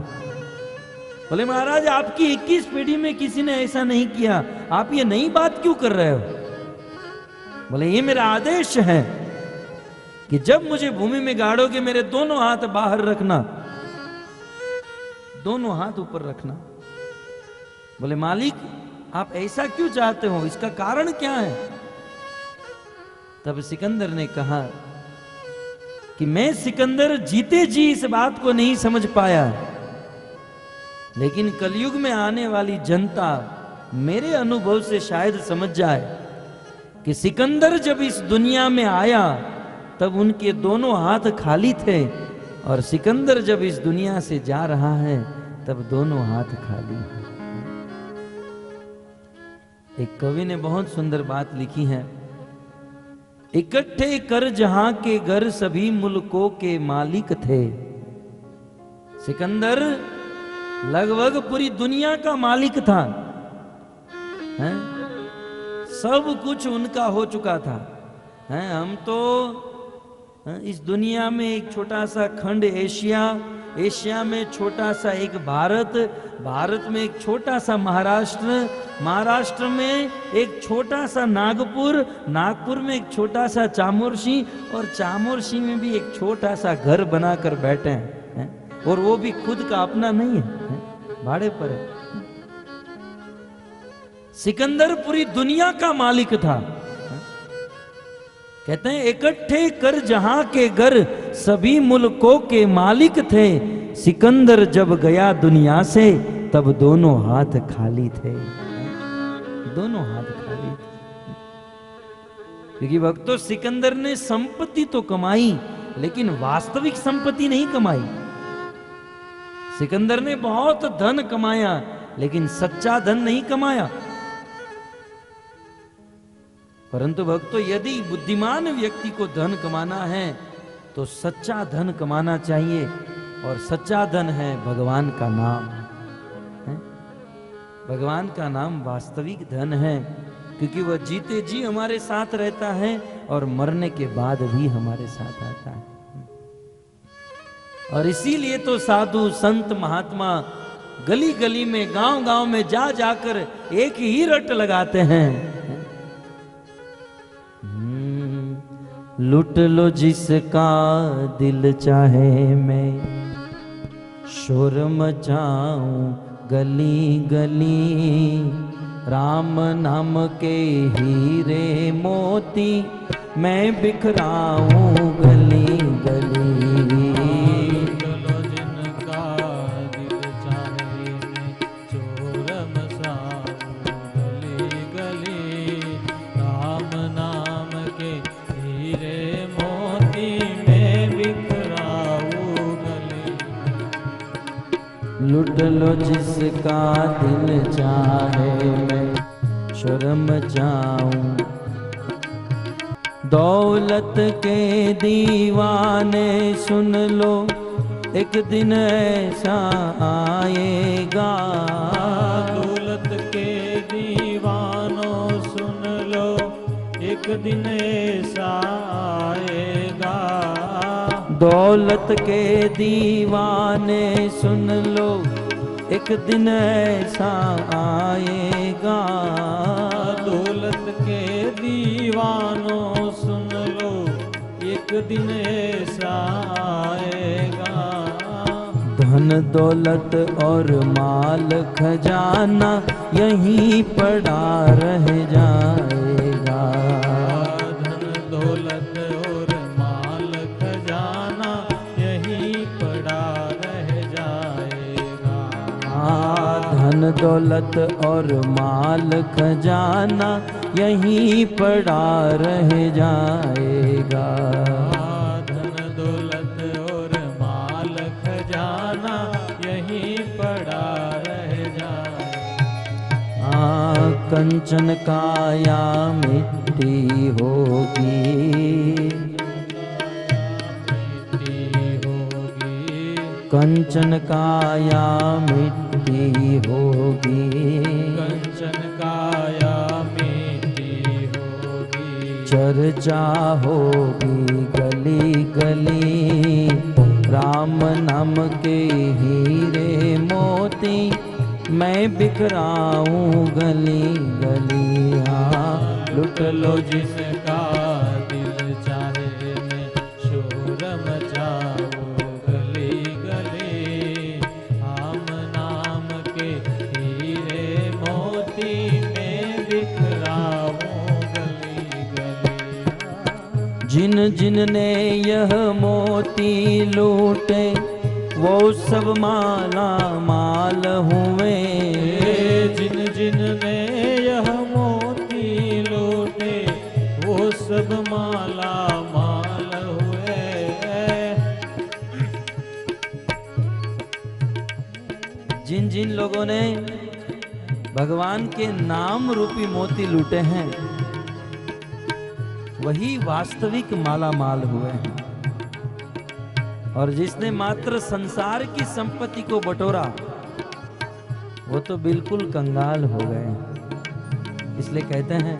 बोले महाराज आपकी 21 पीढ़ी में किसी ने ऐसा नहीं किया, आप ये नई बात क्यों कर रहे हो? बोले ये मेरा आदेश है कि जब मुझे भूमि में गाड़ोगे मेरे दोनों हाथ बाहर रखना, दोनों हाथ ऊपर रखना। बोले मालिक आप ऐसा क्यों चाहते हो, इसका कारण क्या है? तब सिकंदर ने कहा कि मैं सिकंदर जीते जी इस बात को नहीं समझ पाया, लेकिन कलयुग में आने वाली जनता मेरे अनुभव से शायद समझ जाए कि सिकंदर जब इस दुनिया में आया तब उनके दोनों हाथ खाली थे, और सिकंदर जब इस दुनिया से जा रहा है तब दोनों हाथ खाली हैं। एक कवि ने बहुत सुंदर बात लिखी है, इकट्ठे कर जहां के घर सभी मुल्कों के मालिक थे, सिकंदर लगभग पूरी दुनिया का मालिक था, हैं? सब कुछ उनका हो चुका था, हैं? हम तो इस दुनिया में एक छोटा सा खंड एशिया, एशिया में छोटा सा एक भारत, भारत में एक छोटा सा महाराष्ट्र, महाराष्ट्र में एक छोटा सा नागपुर, नागपुर में एक छोटा सा चामोर्शी, और चामोर्शी में भी एक छोटा सा घर बनाकर बैठे हैं, और वो भी खुद का अपना नहीं है, भाड़े पर है। सिकंदर पूरी दुनिया का मालिक था। कहते हैं इकट्ठे कर जहां के घर सभी मुल्कों के मालिक थे, सिकंदर जब गया दुनिया से तब दोनों हाथ खाली थे, दोनों हाथ खाली थे। क्योंकि भक्तों सिकंदर ने संपत्ति तो कमाई लेकिन वास्तविक संपत्ति नहीं कमाई। सिकंदर ने बहुत धन कमाया लेकिन सच्चा धन नहीं कमाया। परंतु भक्तों यदि बुद्धिमान व्यक्ति को धन कमाना है तो सच्चा धन कमाना चाहिए, और सच्चा धन है भगवान का नाम, है? भगवान का नाम वास्तविक धन है, क्योंकि वह जीते जी हमारे साथ रहता है और मरने के बाद भी हमारे साथ आता है। और इसीलिए तो साधु संत महात्मा गली गली में गांव गांव में जा जाकर एक ही रट लगाते हैं, लूट लो जिसका दिल चाहे मैं शोर मचाऊं गली गली, राम नाम के हीरे मोती मैं बिखराऊं गली गली। लूट लो जिसका दिल चाहे मैं शर्म जाऊं, दौलत के दीवाने सुन लो एक दिन ऐसा आएगा, दौलत के दीवानों सुन लो एक दिन ऐसा आएगा, दौलत के दीवाने सुन लो एक दिन ऐसा आएगा, दौलत के दीवानों सुन लो एक दिन ऐसा आएगा, धन दौलत और माल खजाना यहीं पड़ा रह जाएगा, धन दौलत और माल खजाना यहीं पड़ा रह जाएगा, धन दौलत और माल खजाना यहीं पड़ा रह जाएगा, धन दौलत और माल खजाना यहीं पड़ा रह जाएगा, कंचन काया मिट्टी होगी, कंचन काया मिट्टी होगी, कंचन काया मिट्टी होगी, चर्चा होगी गली गली, राम नाम के हीरे मोती मैं बिखराऊं गली गली, लुट लो जिसका दिल चाहे मैं शोर मचाऊं गली गली, राम नाम के हीरे मोती में बिखराऊं गली गली। जिन जिन ने यह मोती लूटे वो सब माला माल हुए, जिन जिन ने यह मोती लूटे वो सब माला माल हुए, जिन जिन लोगों ने भगवान के नाम रूपी मोती लूटे हैं वही वास्तविक माला माल हुए हैं। और जिसने मात्र संसार की संपत्ति को बटोरा वो तो बिल्कुल कंगाल हो गए। इसलिए कहते हैं,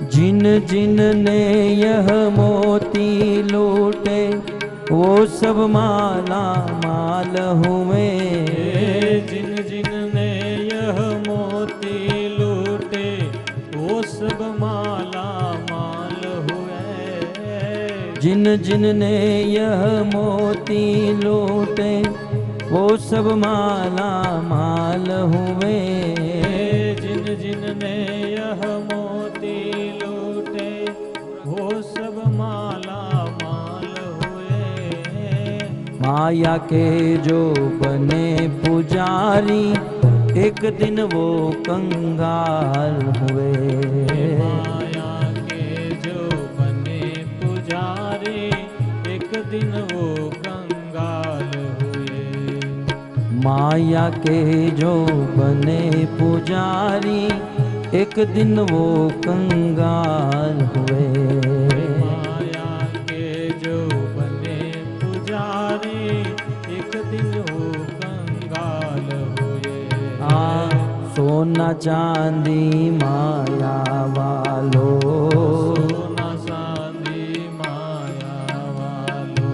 जिन जिन ने यह मोती लूटे वो सब माला माल हुए। जिन जिन ने यह मोती लूटे वो सब माला माल हुए। जिन जिन ने यह मोती लूटे वो सब माला माल हुए। जिन जिन ने यह मोती लूटे वो सब माला माल हुए। माया के जो बने पुजारी एक दिन वो कंगाल हुए। माया के जो बने पुजारी एक दिन वो कंगाल हुए। माया के जो बने पुजारी एक दिन वो कंगाल हुए। माया के जो बने पुजारी एक दिन वो कंगाल हुए। सोना चांदी माया वालो, सोना चांदी माया वालो,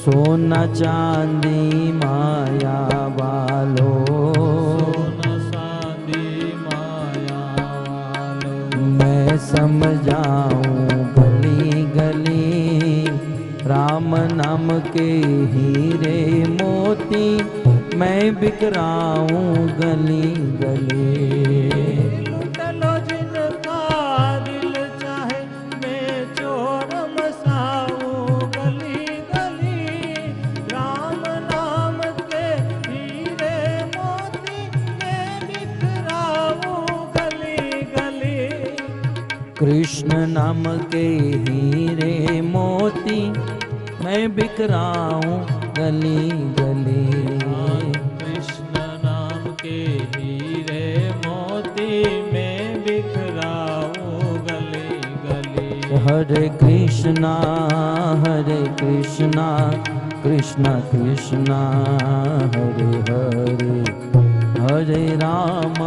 सोना चांदी माया वालो। सोना चांदी माया वालो। मैं समझाऊं गली गली राम नाम के हीरे मोती मैं बिखराऊं गली गली। लूट लो जिनका दिल चाहे मैं चोर मसाऊं गली गली। राम नाम के हीरे मोती मैं बिखराऊं गली गली। कृष्ण नाम के हीरे मोती मैं बिखराऊं गली गली। कृष्ण नाम के हीरे मोती मैं बिखराऊं गली गली। हरे कृष्णा कृष्णा कृष्णा हरे हरे, हरे राम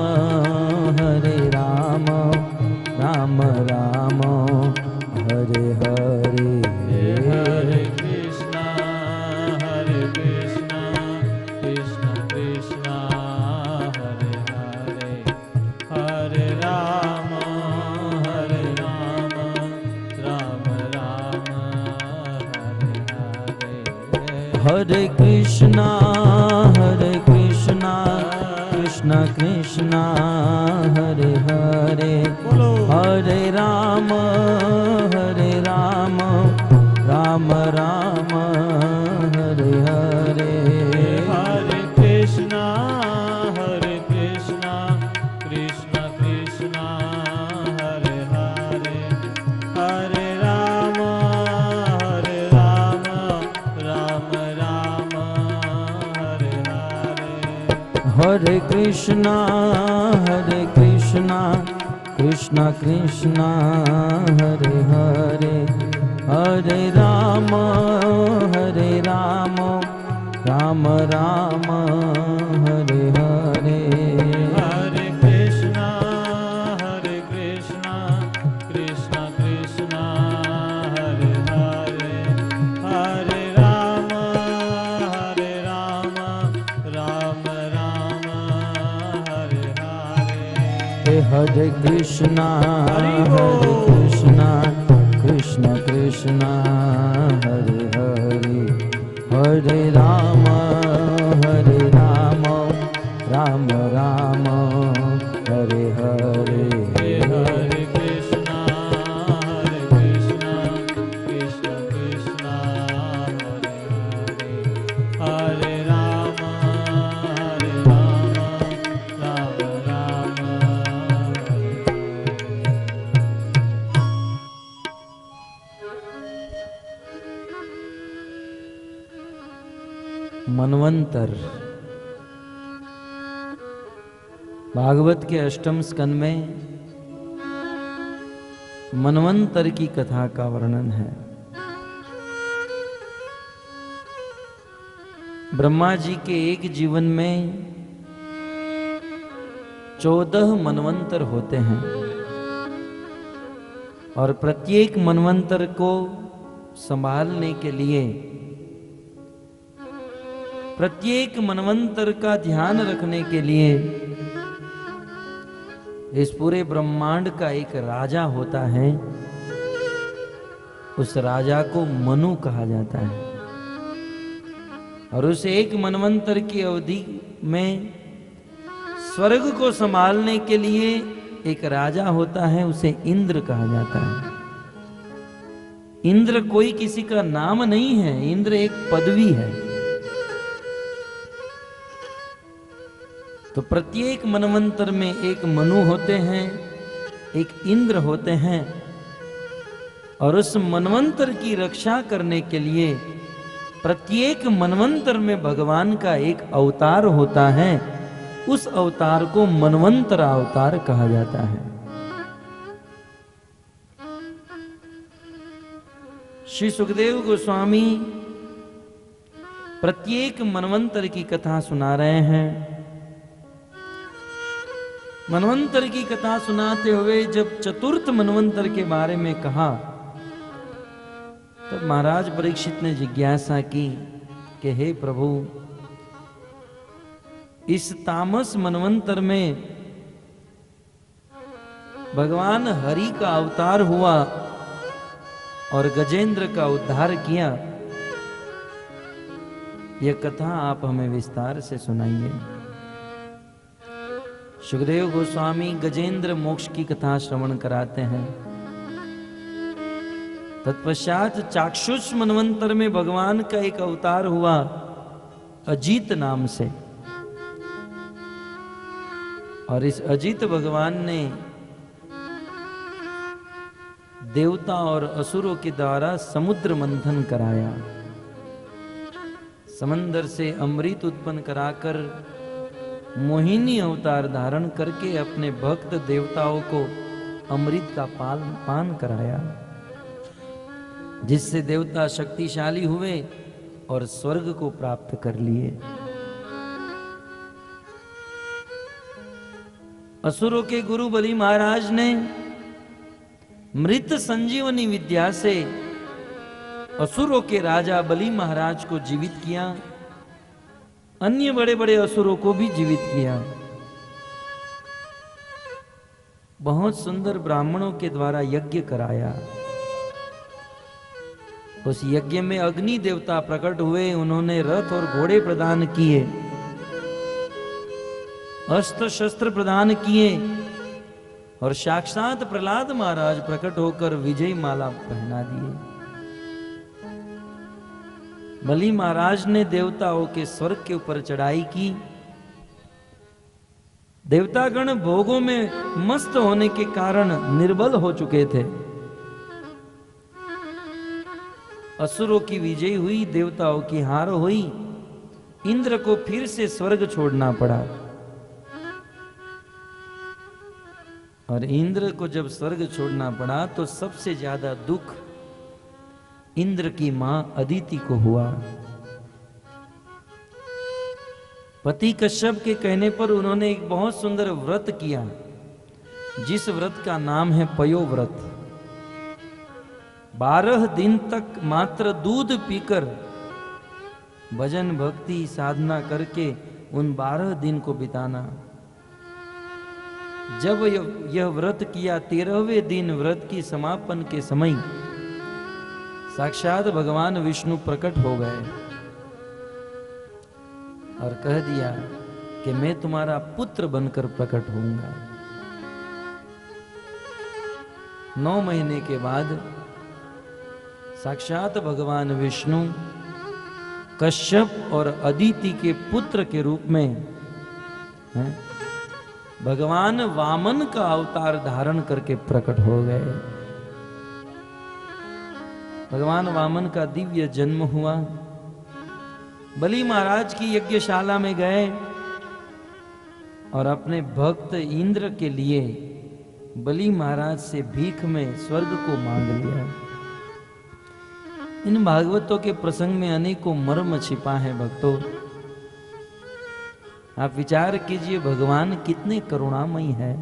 राम राम हरे हरे। हरे कृष्णा कृष्ण कृष्ण हरे हरे, हरे राम राम राम हरे हरे। हरे कृष्णा कृष्णा कृष्णा हरे हरे, हरे राम राम राम हरे हरे। हरे कृष्णा कृष्ण कृष्ण हरे हरे, हरे राम राम राम हरे हरे। हरे कृष्णा कृष्ण कृष्ण हरे हरे, हरे राम राम हरे हरे। हरे कृष्णा कृष्ण कृष्ण हरे हरे, हरे राम राम हरे हरे। हरे कृष्णा कृष्ण कृष्ण हरे हरे, हरे राम राम हरे हरे। हरे कृष्णा कृष्ण कृष्ण हरे हरे, हरे राम राम हरे। मनवंतर भागवत के अष्टम स्कंद में मनवंतर की कथा का वर्णन है। ब्रह्मा जी के एक जीवन में 14 मनवंतर होते हैं और प्रत्येक मनवंतर को संभालने के लिए, प्रत्येक मनवंतर का ध्यान रखने के लिए इस पूरे ब्रह्मांड का एक राजा होता है। उस राजा को मनु कहा जाता है और उस एक मनवंतर की अवधि में स्वर्ग को संभालने के लिए एक राजा होता है, उसे इंद्र कहा जाता है। इंद्र कोई किसी का नाम नहीं है, इंद्र एक पदवी है। तो प्रत्येक मनवंतर में एक मनु होते हैं, एक इंद्र होते हैं और उस मनवंतर की रक्षा करने के लिए प्रत्येक मनवंतर में भगवान का एक अवतार होता है। उस अवतार को मनवंतर अवतार कहा जाता है। श्री सुखदेव गोस्वामी प्रत्येक मनवंतर की कथा सुना रहे हैं। मनवंतर की कथा सुनाते हुए जब चतुर्थ मनवंतर के बारे में कहा तब महाराज परीक्षित ने जिज्ञासा की कि हे प्रभु, इस तामस मनवंतर में भगवान हरि का अवतार हुआ और गजेंद्र का उद्धार किया, यह कथा आप हमें विस्तार से सुनाइए। सुखदेव गोस्वामी गजेंद्र मोक्ष की कथा श्रवण कराते हैं। तत्पश्चात चाक्षुष मनवंतर में भगवान का एक अवतार हुआ अजीत नाम से, और इस अजीत भगवान ने देवता और असुरों के द्वारा समुद्र मंथन कराया। समंदर से अमृत उत्पन्न कराकर मोहिनी अवतार धारण करके अपने भक्त देवताओं को अमृत का पान कराया, जिससे देवता शक्तिशाली हुए और स्वर्ग को प्राप्त कर लिए। असुरों के गुरु बलि महाराज ने मृत संजीवनी विद्या से असुरों के राजा बलि महाराज को जीवित किया, अन्य बड़े बड़े असुरों को भी जीवित किया। बहुत सुंदर ब्राह्मणों के द्वारा यज्ञ कराया। उस यज्ञ में अग्नि देवता प्रकट हुए, उन्होंने रथ और घोड़े प्रदान किए, अस्त्र शस्त्र प्रदान किए और साक्षात प्रहलाद महाराज प्रकट होकर विजय माला पहना दिए। बलि महाराज ने देवताओं के स्वर्ग के ऊपर चढ़ाई की। देवतागण भोगों में मस्त होने के कारण निर्बल हो चुके थे। असुरों की विजय हुई, देवताओं की हार हुई। इंद्र को फिर से स्वर्ग छोड़ना पड़ा और इंद्र को जब स्वर्ग छोड़ना पड़ा तो सबसे ज्यादा दुख इंद्र की मां अदिति को हुआ। पति कश्यप के कहने पर उन्होंने एक बहुत सुंदर व्रत किया, जिस व्रत का नाम है पयो व्रत। 12 दिन तक मात्र दूध पीकर भजन भक्ति साधना करके उन 12 दिन को बिताना। जब यह व्रत किया, 13वें दिन व्रत की समापन के समय साक्षात भगवान विष्णु प्रकट हो गए और कह दिया कि मैं तुम्हारा पुत्र बनकर प्रकट होऊंगा। 9 महीने के बाद साक्षात भगवान विष्णु कश्यप और अदिति के पुत्र के रूप में भगवान वामन का अवतार धारण करके प्रकट हो गए। भगवान वामन का दिव्य जन्म हुआ। बलि महाराज की यज्ञशाला में गए और अपने भक्त इंद्र के लिए बलि महाराज से भीख में स्वर्ग को मांग लिया। इन भागवतों के प्रसंग में अनेकों मर्म छिपा है भक्तों। आप विचार कीजिए भगवान कितने करुणामयी है,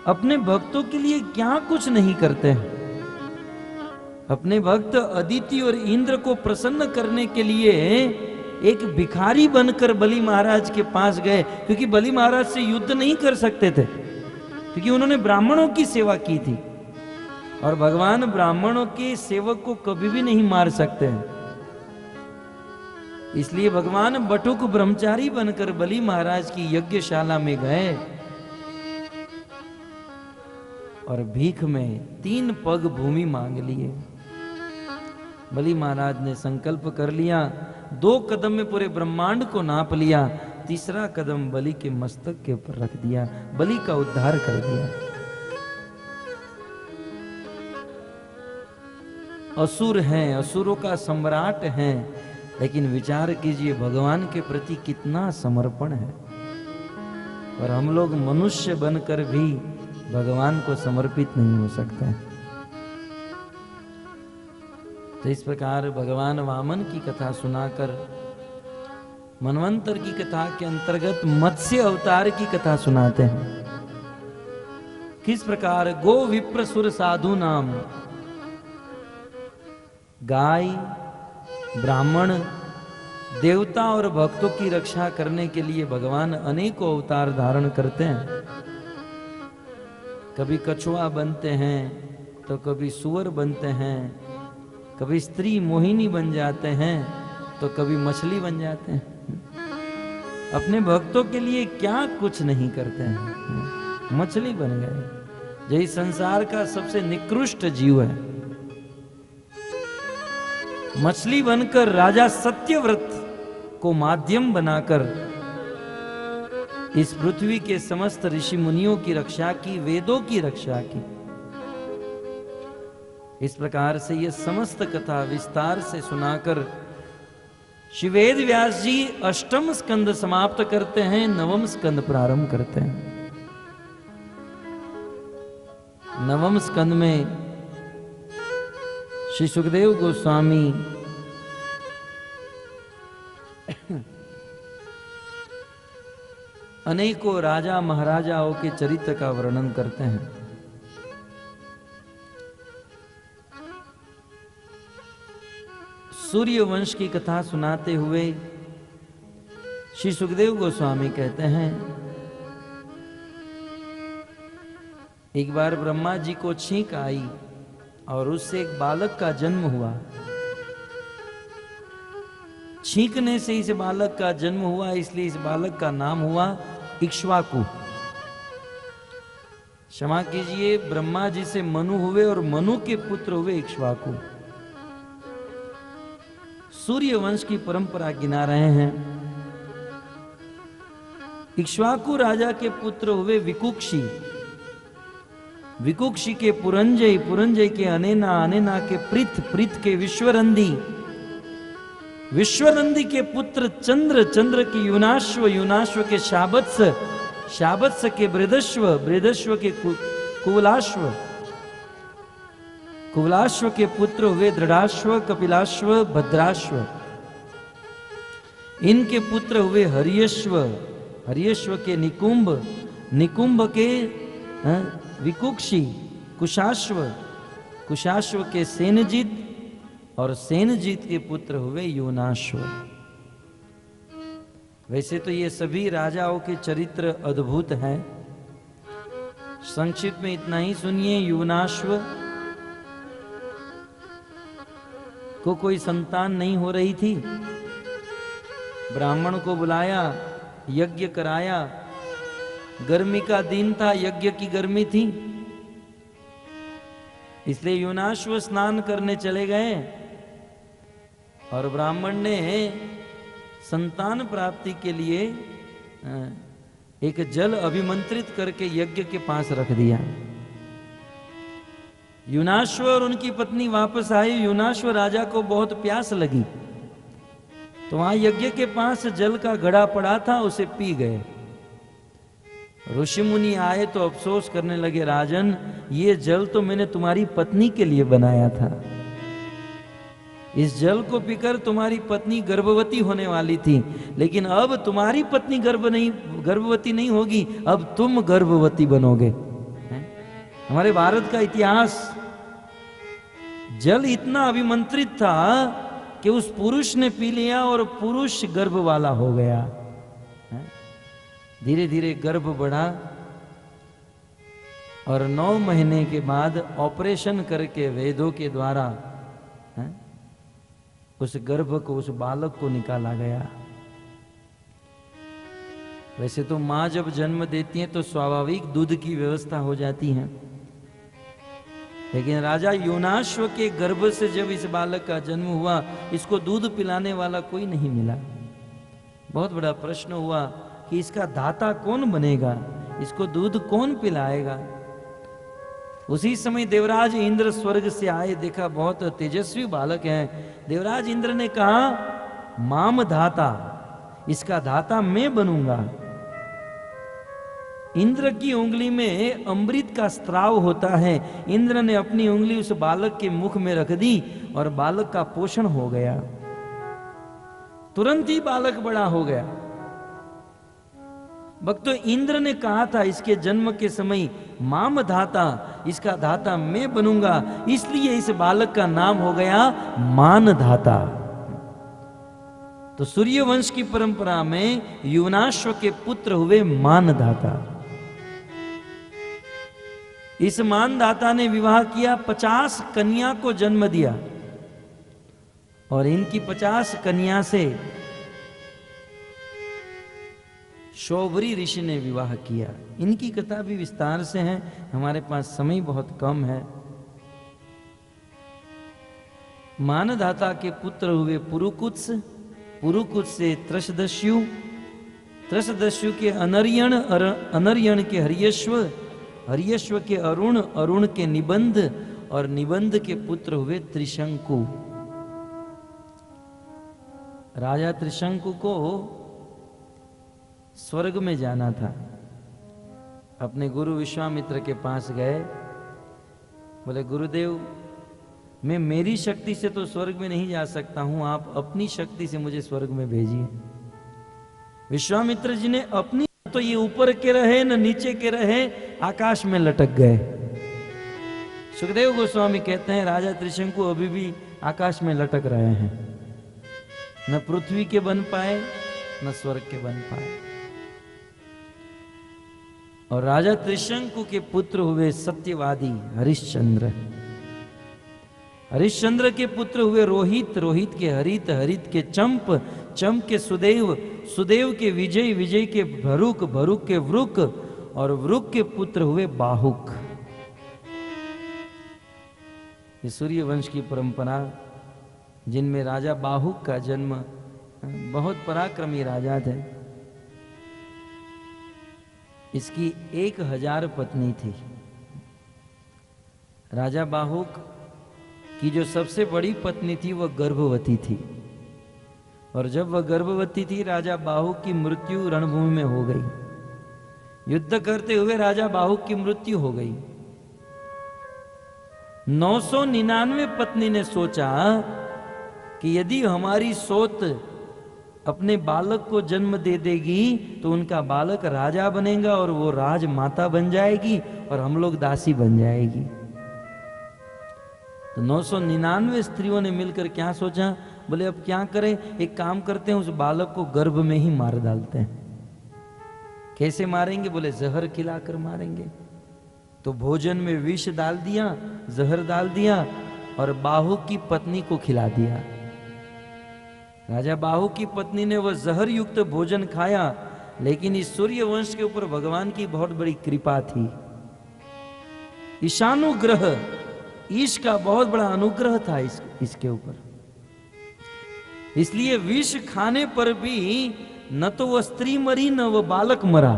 अपने भक्तों के लिए क्या कुछ नहीं करते हैं। अपने भक्त अदिति और इंद्र को प्रसन्न करने के लिए एक भिखारी बनकर बलि महाराज के पास गए, क्योंकि बलि महाराज से युद्ध नहीं कर सकते थे, क्योंकि उन्होंने ब्राह्मणों की सेवा की थी और भगवान ब्राह्मणों के सेवक को कभी भी नहीं मार सकते हैं। इसलिए भगवान बटुक ब्रह्मचारी बनकर बलि महाराज की यज्ञशाला में गए और भीख में 3 पग भूमि मांग लिए। बलि महाराज ने संकल्प कर लिया, 2 कदम में पूरे ब्रह्मांड को नाप लिया, तीसरा कदम बलि के मस्तक के ऊपर रख दिया, बलि का उद्धार कर दिया। असुर हैं, असुरों का सम्राट हैं, लेकिन विचार कीजिए भगवान के प्रति कितना समर्पण है। और हम लोग मनुष्य बनकर भी भगवान को समर्पित नहीं हो सकते हैं। तो इस प्रकार भगवान वामन की कथा सुनाकर मनवंतर की कथा के अंतर्गत मत्स्य अवतार की कथा सुनाते हैं। किस प्रकार गो विप्र सुर साधु नाम, गाय, ब्राह्मण, देवता और भक्तों की रक्षा करने के लिए भगवान अनेकों अवतार धारण करते हैं। कभी कछुआ बनते हैं तो कभी सुअर बनते हैं, कभी स्त्री मोहिनी बन जाते हैं तो कभी मछली बन जाते हैं। अपने भक्तों के लिए क्या कुछ नहीं करते हैं, मछली बन गए। यही संसार का सबसे निकृष्ट जीव है। मछली बनकर राजा सत्यव्रत को माध्यम बनाकर इस पृथ्वी के समस्त ऋषि मुनियों की रक्षा की, वेदों की रक्षा की। इस प्रकार से ये समस्त कथा विस्तार से सुनाकर श्री वेद व्यास जी 8वां स्कंद समाप्त करते हैं, 9वां स्कंद प्रारंभ करते हैं। 9वें स्कंद में श्री सुखदेव गोस्वामी अनेकों राजा महाराजाओं के चरित्र का वर्णन करते हैं। सूर्य वंश की कथा सुनाते हुए श्री सुखदेव गोस्वामी कहते हैं, एक बार ब्रह्मा जी को छींक आई और उससे एक बालक का जन्म हुआ। छींकने से इस बालक का जन्म हुआ, इसलिए इस बालक का नाम हुआ इक्ष्वाकु। क्षमा कीजिए, ब्रह्मा जी से मनु हुए और मनु के पुत्र हुए इक्ष्वाकु। सूर्य वंश की परंपरा गिना रहे हैं। इक्ष्वाकु राजा के पुत्र हुए विकुक्षी, विकुक्षी के पुरंजय, पुरंजय के अनेना, अनेना के पृथ, पृथ के विश्वरंदी, विश्वनंदी के पुत्र चंद्र, चंद्र के युनाश्व, युनाश्व के शाबत्स, शाबत्स के बृहदश्व, बृहदश्व के कुवलाश्व, कुवलाश्व के पुत्र हुए दृढ़ाश्व, कपिलाश्व, भद्राश्व। इनके पुत्र हुए हरियश्व, हरियश्व के निकुंभ, निकुंभ के विकुक्षी, कुशाश्व, कुशाश्व के सेनजीत और सेनजीत के पुत्र हुए योनाश्व। वैसे तो ये सभी राजाओं के चरित्र अद्भुत हैं। संक्षिप्त में इतना ही सुनिए। योनाश्व को कोई संतान नहीं हो रही थी, ब्राह्मण को बुलाया, यज्ञ कराया। गर्मी का दिन था, यज्ञ की गर्मी थी, इसलिए योनाश्व स्नान करने चले गए और ब्राह्मण ने संतान प्राप्ति के लिए एक जल अभिमंत्रित करके यज्ञ के पास रख दिया। योनाश्व और उनकी पत्नी वापस आई। योनाश्व राजा को बहुत प्यास लगी तो वहां यज्ञ के पास जल का घड़ा पड़ा था, उसे पी गए। ऋषि मुनि आए तो अफसोस करने लगे, राजन ये जल तो मैंने तुम्हारी पत्नी के लिए बनाया था, इस जल को पीकर तुम्हारी पत्नी गर्भवती होने वाली थी, लेकिन अब तुम्हारी पत्नी गर्भवती नहीं होगी, अब तुम गर्भवती बनोगे। हमारे भारत का इतिहास, जल इतना अभिमंत्रित था कि उस पुरुष ने पी लिया और पुरुष गर्भ वाला हो गया। धीरे धीरे गर्भ बढ़ा और 9 महीने के बाद ऑपरेशन करके वेदों के द्वारा उस गर्भ को, उस बालक को निकाला गया। वैसे तो मां जब जन्म देती है तो स्वाभाविक दूध की व्यवस्था हो जाती है, लेकिन राजा योनाश्व के गर्भ से जब इस बालक का जन्म हुआ, इसको दूध पिलाने वाला कोई नहीं मिला। बहुत बड़ा प्रश्न हुआ कि इसका दाता कौन बनेगा, इसको दूध कौन पिलाएगा। उसी समय देवराज इंद्र स्वर्ग से आए, देखा बहुत तेजस्वी बालक है। देवराज इंद्र ने कहा माम धाता, इसका धाता मैं बनूंगा। इंद्र की उंगली में अमृत का स्त्राव होता है। इंद्र ने अपनी उंगली उस बालक के मुख में रख दी और बालक का पोषण हो गया। तुरंत ही बालक बड़ा हो गया। भक्तों, इंद्र ने कहा था इसके जन्म के समय माम धाता, इसका धाता मैं बनूंगा, इसलिए इस बालक का नाम हो गया मान धाता। तो सूर्य वंश की परंपरा में युवनाश्व के पुत्र हुए मान धाता। इस मानधाता ने विवाह किया, 50 कन्या को जन्म दिया और इनकी 50 कन्या से शौभरी ऋषि ने विवाह किया। इनकी कथा भी विस्तार से है, हमारे पास समय बहुत कम है। मानधाता के पुत्र हुए पुरुकुत्स, पुरुकुत्स से त्रसदस्यु, त्रसदस्यु के अनर्यण, अनर्यण के हरियश्व, हरियश्व के अरुण, अरुण के निबंध और निबंध के पुत्र हुए त्रिशंकु। राजा त्रिशंकु को स्वर्ग में जाना था। अपने गुरु विश्वामित्र के पास गए, बोले गुरुदेव, मैं मेरी शक्ति से तो स्वर्ग में नहीं जा सकता हूं, आप अपनी शक्ति से मुझे स्वर्ग में भेजिए। विश्वामित्र जी ने अपनी, तो ये ऊपर के रहे न नीचे के रहे, आकाश में लटक गए। सुखदेव गोस्वामी कहते हैं राजा त्रिशंकु अभी भी आकाश में लटक रहे हैं, न पृथ्वी के बन पाए न स्वर्ग के बन पाए। और राजा त्रिशंकु के पुत्र हुए सत्यवादी हरिश्चंद्र। हरिश्चंद्र के पुत्र हुए रोहित, रोहित के हरित, हरित के चंप, चंप के सुदेव, सुदेव के विजय, विजय के भरुक, भरुक के वृक और वृक के पुत्र हुए बाहुक। ये सूर्य वंश की परंपरा, जिनमें राजा बाहुक का जन्म, बहुत पराक्रमी राजा थे। इसकी 1000 पत्नी थी। राजा बाहुक की जो सबसे बड़ी पत्नी थी वह गर्भवती थी, और जब वह गर्भवती थी राजा बाहुक की मृत्यु रणभूमि में हो गई। युद्ध करते हुए राजा बाहुक की मृत्यु हो गई। 999 पत्नी ने सोचा कि यदि हमारी सोत अपने बालक को जन्म दे देगी तो उनका बालक राजा बनेगा और वो राजमाता बन जाएगी और हम लोग दासी बन जाएगी। तो 999 स्त्रियों ने मिलकर क्या सोचा, बोले अब क्या करें, एक काम करते हैं, उस बालक को गर्भ में ही मार डालते हैं। कैसे मारेंगे, बोले जहर खिलाकर मारेंगे। तो भोजन में विष डाल दिया, जहर डाल दिया और बाहुक की पत्नी को खिला दिया। राजा बाहुक की पत्नी ने वह जहर युक्त भोजन खाया, लेकिन इस सूर्य वंश के ऊपर भगवान की बहुत बड़ी कृपा थी। ईशानुग्रह, ईश का बहुत बड़ा अनुग्रह था इसके ऊपर। इसलिए विष खाने पर भी न तो वह स्त्री मरी न वह बालक मरा।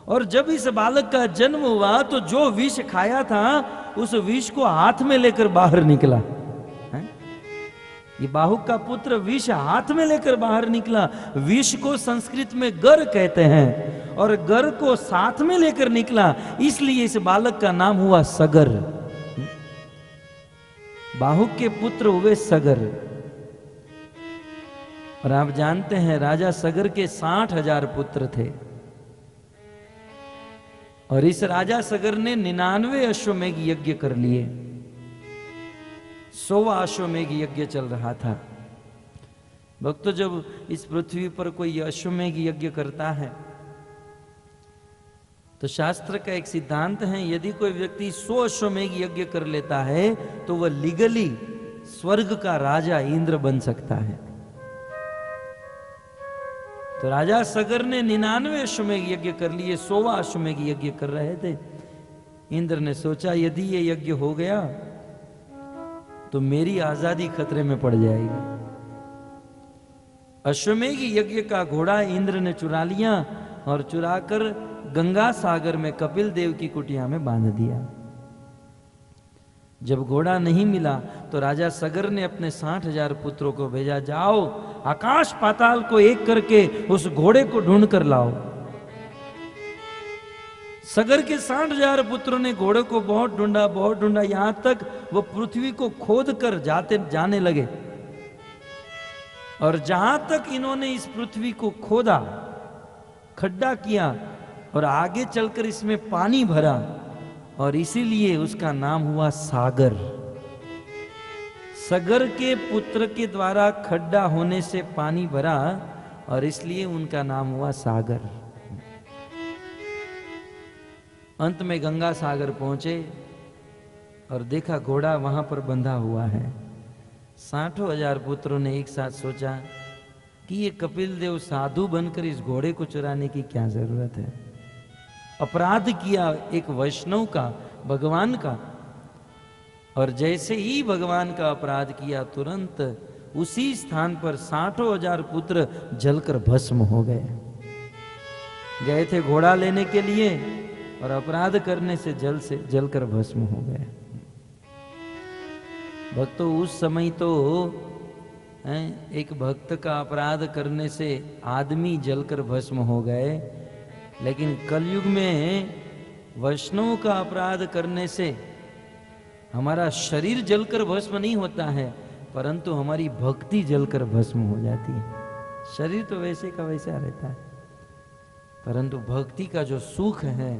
और जब इस बालक का जन्म हुआ तो जो विष खाया था उस विष को हाथ में लेकर बाहर निकला। ये बाहुक का पुत्र विष हाथ में लेकर बाहर निकला। विष को संस्कृत में गर कहते हैं और गर को साथ में लेकर निकला, इसलिए इस बालक का नाम हुआ सगर। बाहुक के पुत्र हुए सगर। और आप जानते हैं राजा सगर के 60,000 पुत्र थे। और इस राजा सगर ने 99 अश्वमेघ यज्ञ कर लिए। 100वां अश्वमेघ यज्ञ चल रहा था। भक्तों, जब इस पृथ्वी पर कोई अश्वमेघ यज्ञ करता है तो शास्त्र का एक सिद्धांत है, यदि कोई व्यक्ति 100 अश्वमेघ यज्ञ कर लेता है तो वह लीगली स्वर्ग का राजा इंद्र बन सकता है। तो राजा सगर ने 99 अश्वमेघ यज्ञ कर लिए, 100वां अश्वमेघ यज्ञ कर रहे थे। इंद्र ने सोचा यदि ये यज्ञ हो गया तो मेरी आजादी खतरे में पड़ जाएगी। अश्वमेघ यज्ञ का घोड़ा इंद्र ने चुरा लिया और चुराकर गंगा सागर में कपिल देव की कुटिया में बांध दिया। जब घोड़ा नहीं मिला तो राजा सगर ने अपने 60,000 पुत्रों को भेजा, जाओ आकाश पाताल को एक करके उस घोड़े को ढूंढ कर लाओ। सगर के 60,000 पुत्रों ने घोड़े को बहुत ढूंढा, यहां तक वो पृथ्वी को खोद कर जाने लगे। और जहां तक इन्होंने इस पृथ्वी को खोदा, खड्डा किया और आगे चलकर इसमें पानी भरा, और इसीलिए उसका नाम हुआ सागर। सगर के पुत्र के द्वारा खड्डा होने से पानी भरा और इसलिए उनका नाम हुआ सागर। अंत में गंगा सागर पहुंचे और देखा घोड़ा वहां पर बंधा हुआ है। 60,000 पुत्रों ने एक साथ सोचा कि ये कपिल देव साधु बनकर इस घोड़े को चुराने की क्या जरूरत है। अपराध किया एक वैष्णव का, भगवान का। और जैसे ही भगवान का अपराध किया तुरंत उसी स्थान पर 60,000 पुत्र जलकर भस्म हो गए। गए थे घोड़ा लेने के लिए और अपराध करने से जलकर भस्म हो गए। भक्तों, उस समय तो एक भक्त का अपराध करने से आदमी जलकर भस्म हो गए, लेकिन कलयुग में वैष्णव का अपराध करने से हमारा शरीर जलकर भस्म नहीं होता है, परंतु हमारी भक्ति जलकर भस्म हो जाती है। शरीर तो वैसे का वैसा रहता है, परंतु भक्ति का जो सुख है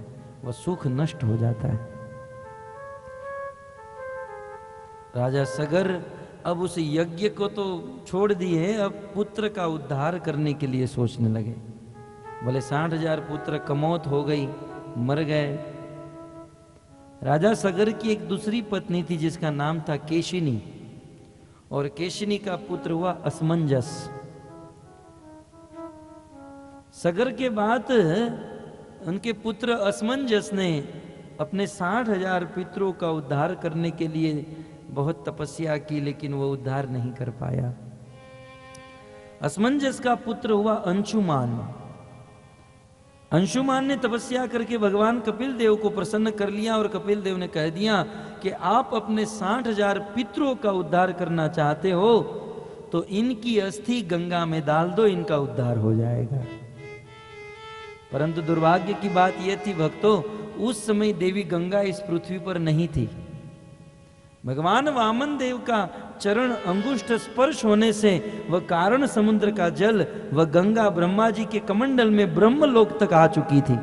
वह सुख नष्ट हो जाता है। राजा सगर अब उस यज्ञ को तो छोड़ दिए, अब पुत्र का उद्धार करने के लिए सोचने लगे। बोले 60,000 पुत्र कमौत हो गई, मर गए। राजा सगर की एक दूसरी पत्नी थी जिसका नाम था केशिनी, और केशिनी का पुत्र हुआ असमंजस। सगर के बाद उनके पुत्र असमंजस ने अपने 60,000 पितरों का उद्धार करने के लिए बहुत तपस्या की, लेकिन वो उद्धार नहीं कर पाया। असमंजस का पुत्र हुआ अंशुमान। अंशुमान ने तपस्या करके भगवान कपिल देव को प्रसन्न कर लिया और कपिल देव ने कह दिया कि आप अपने 60,000 पितरों का उद्धार करना चाहते हो तो इनकी अस्थि गंगा में डाल दो, इनका उद्धार हो जाएगा। परंतु दुर्भाग्य की बात यह थी भक्तों, उस समय देवी गंगा इस पृथ्वी पर नहीं थी। भगवान वामन देव का चरण अंगुष्ठ स्पर्श होने से वह कारण समुद्र का जल वह गंगा ब्रह्मा जी के कमंडल में ब्रह्मलोक तक आ चुकी थी,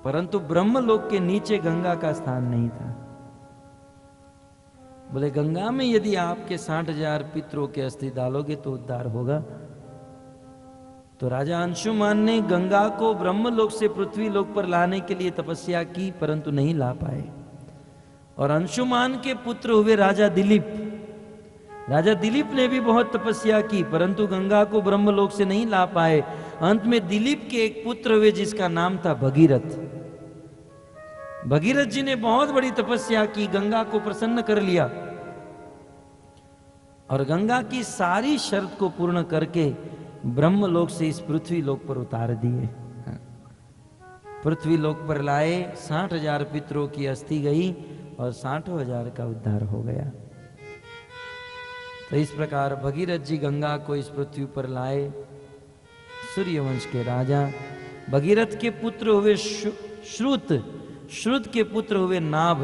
परंतु ब्रह्मलोक के नीचे गंगा का स्थान नहीं था। बोले गंगा में यदि आपके 60,000 पितरों के अस्थि डालोगे तो उद्धार होगा। तो राजा अंशुमान ने गंगा को ब्रह्मलोक से पृथ्वी लोक पर लाने के लिए तपस्या की, परंतु नहीं ला पाए। और अंशुमान के पुत्र हुए राजा दिलीप। राजा दिलीप ने भी बहुत तपस्या की, परंतु गंगा को ब्रह्मलोक से नहीं ला पाए। अंत में दिलीप के एक पुत्र हुए जिसका नाम था भगीरथ। भगीरथ जी ने बहुत बड़ी तपस्या की, गंगा को प्रसन्न कर लिया और गंगा की सारी शर्त को पूर्ण करके ब्रह्मलोक से इस पृथ्वी लोक पर उतार दिए। पृथ्वी लोक पर लाए, 60,000 पितरों की अस्थि गई और 60,000 का उद्धार हो गया। तो इस प्रकार भगीरथ जी गंगा को इस पृथ्वी पर लाए। सूर्यवंश के राजा भगीरथ के पुत्र हुए श्रुत, श्रुत के पुत्र हुए नाभ,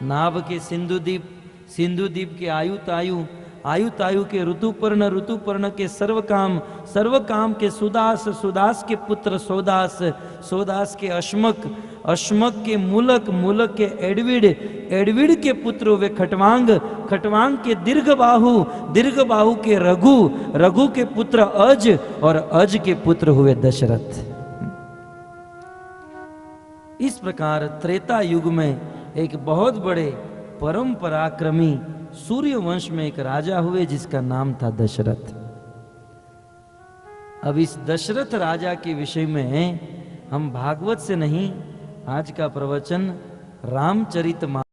नाभ के सिंधुदीप, सिंधुदीप के आयुतायु, आयुतायु के ऋतुपर्ण, ऋतुपर्ण के सर्वकाम, सर्वकाम के सुदास, सुदास के पुत्र सोदास, सोदास के अश्मक, अश्मक के मूलक, मूलक के एडविड, एडविड के पुत्र हुए खटवांग, खटवांग के दीर्घबाहु, दीर्घबाहु के रघु, रघु के पुत्र अज और अज के पुत्र हुए दशरथ। इस प्रकार त्रेता युग में एक बहुत बड़े परम पराक्रमी सूर्य वंश में एक राजा हुए जिसका नाम था दशरथ। अब इस दशरथ राजा के विषय में हम भागवत से नहीं, आज का प्रवचन रामचरितमानस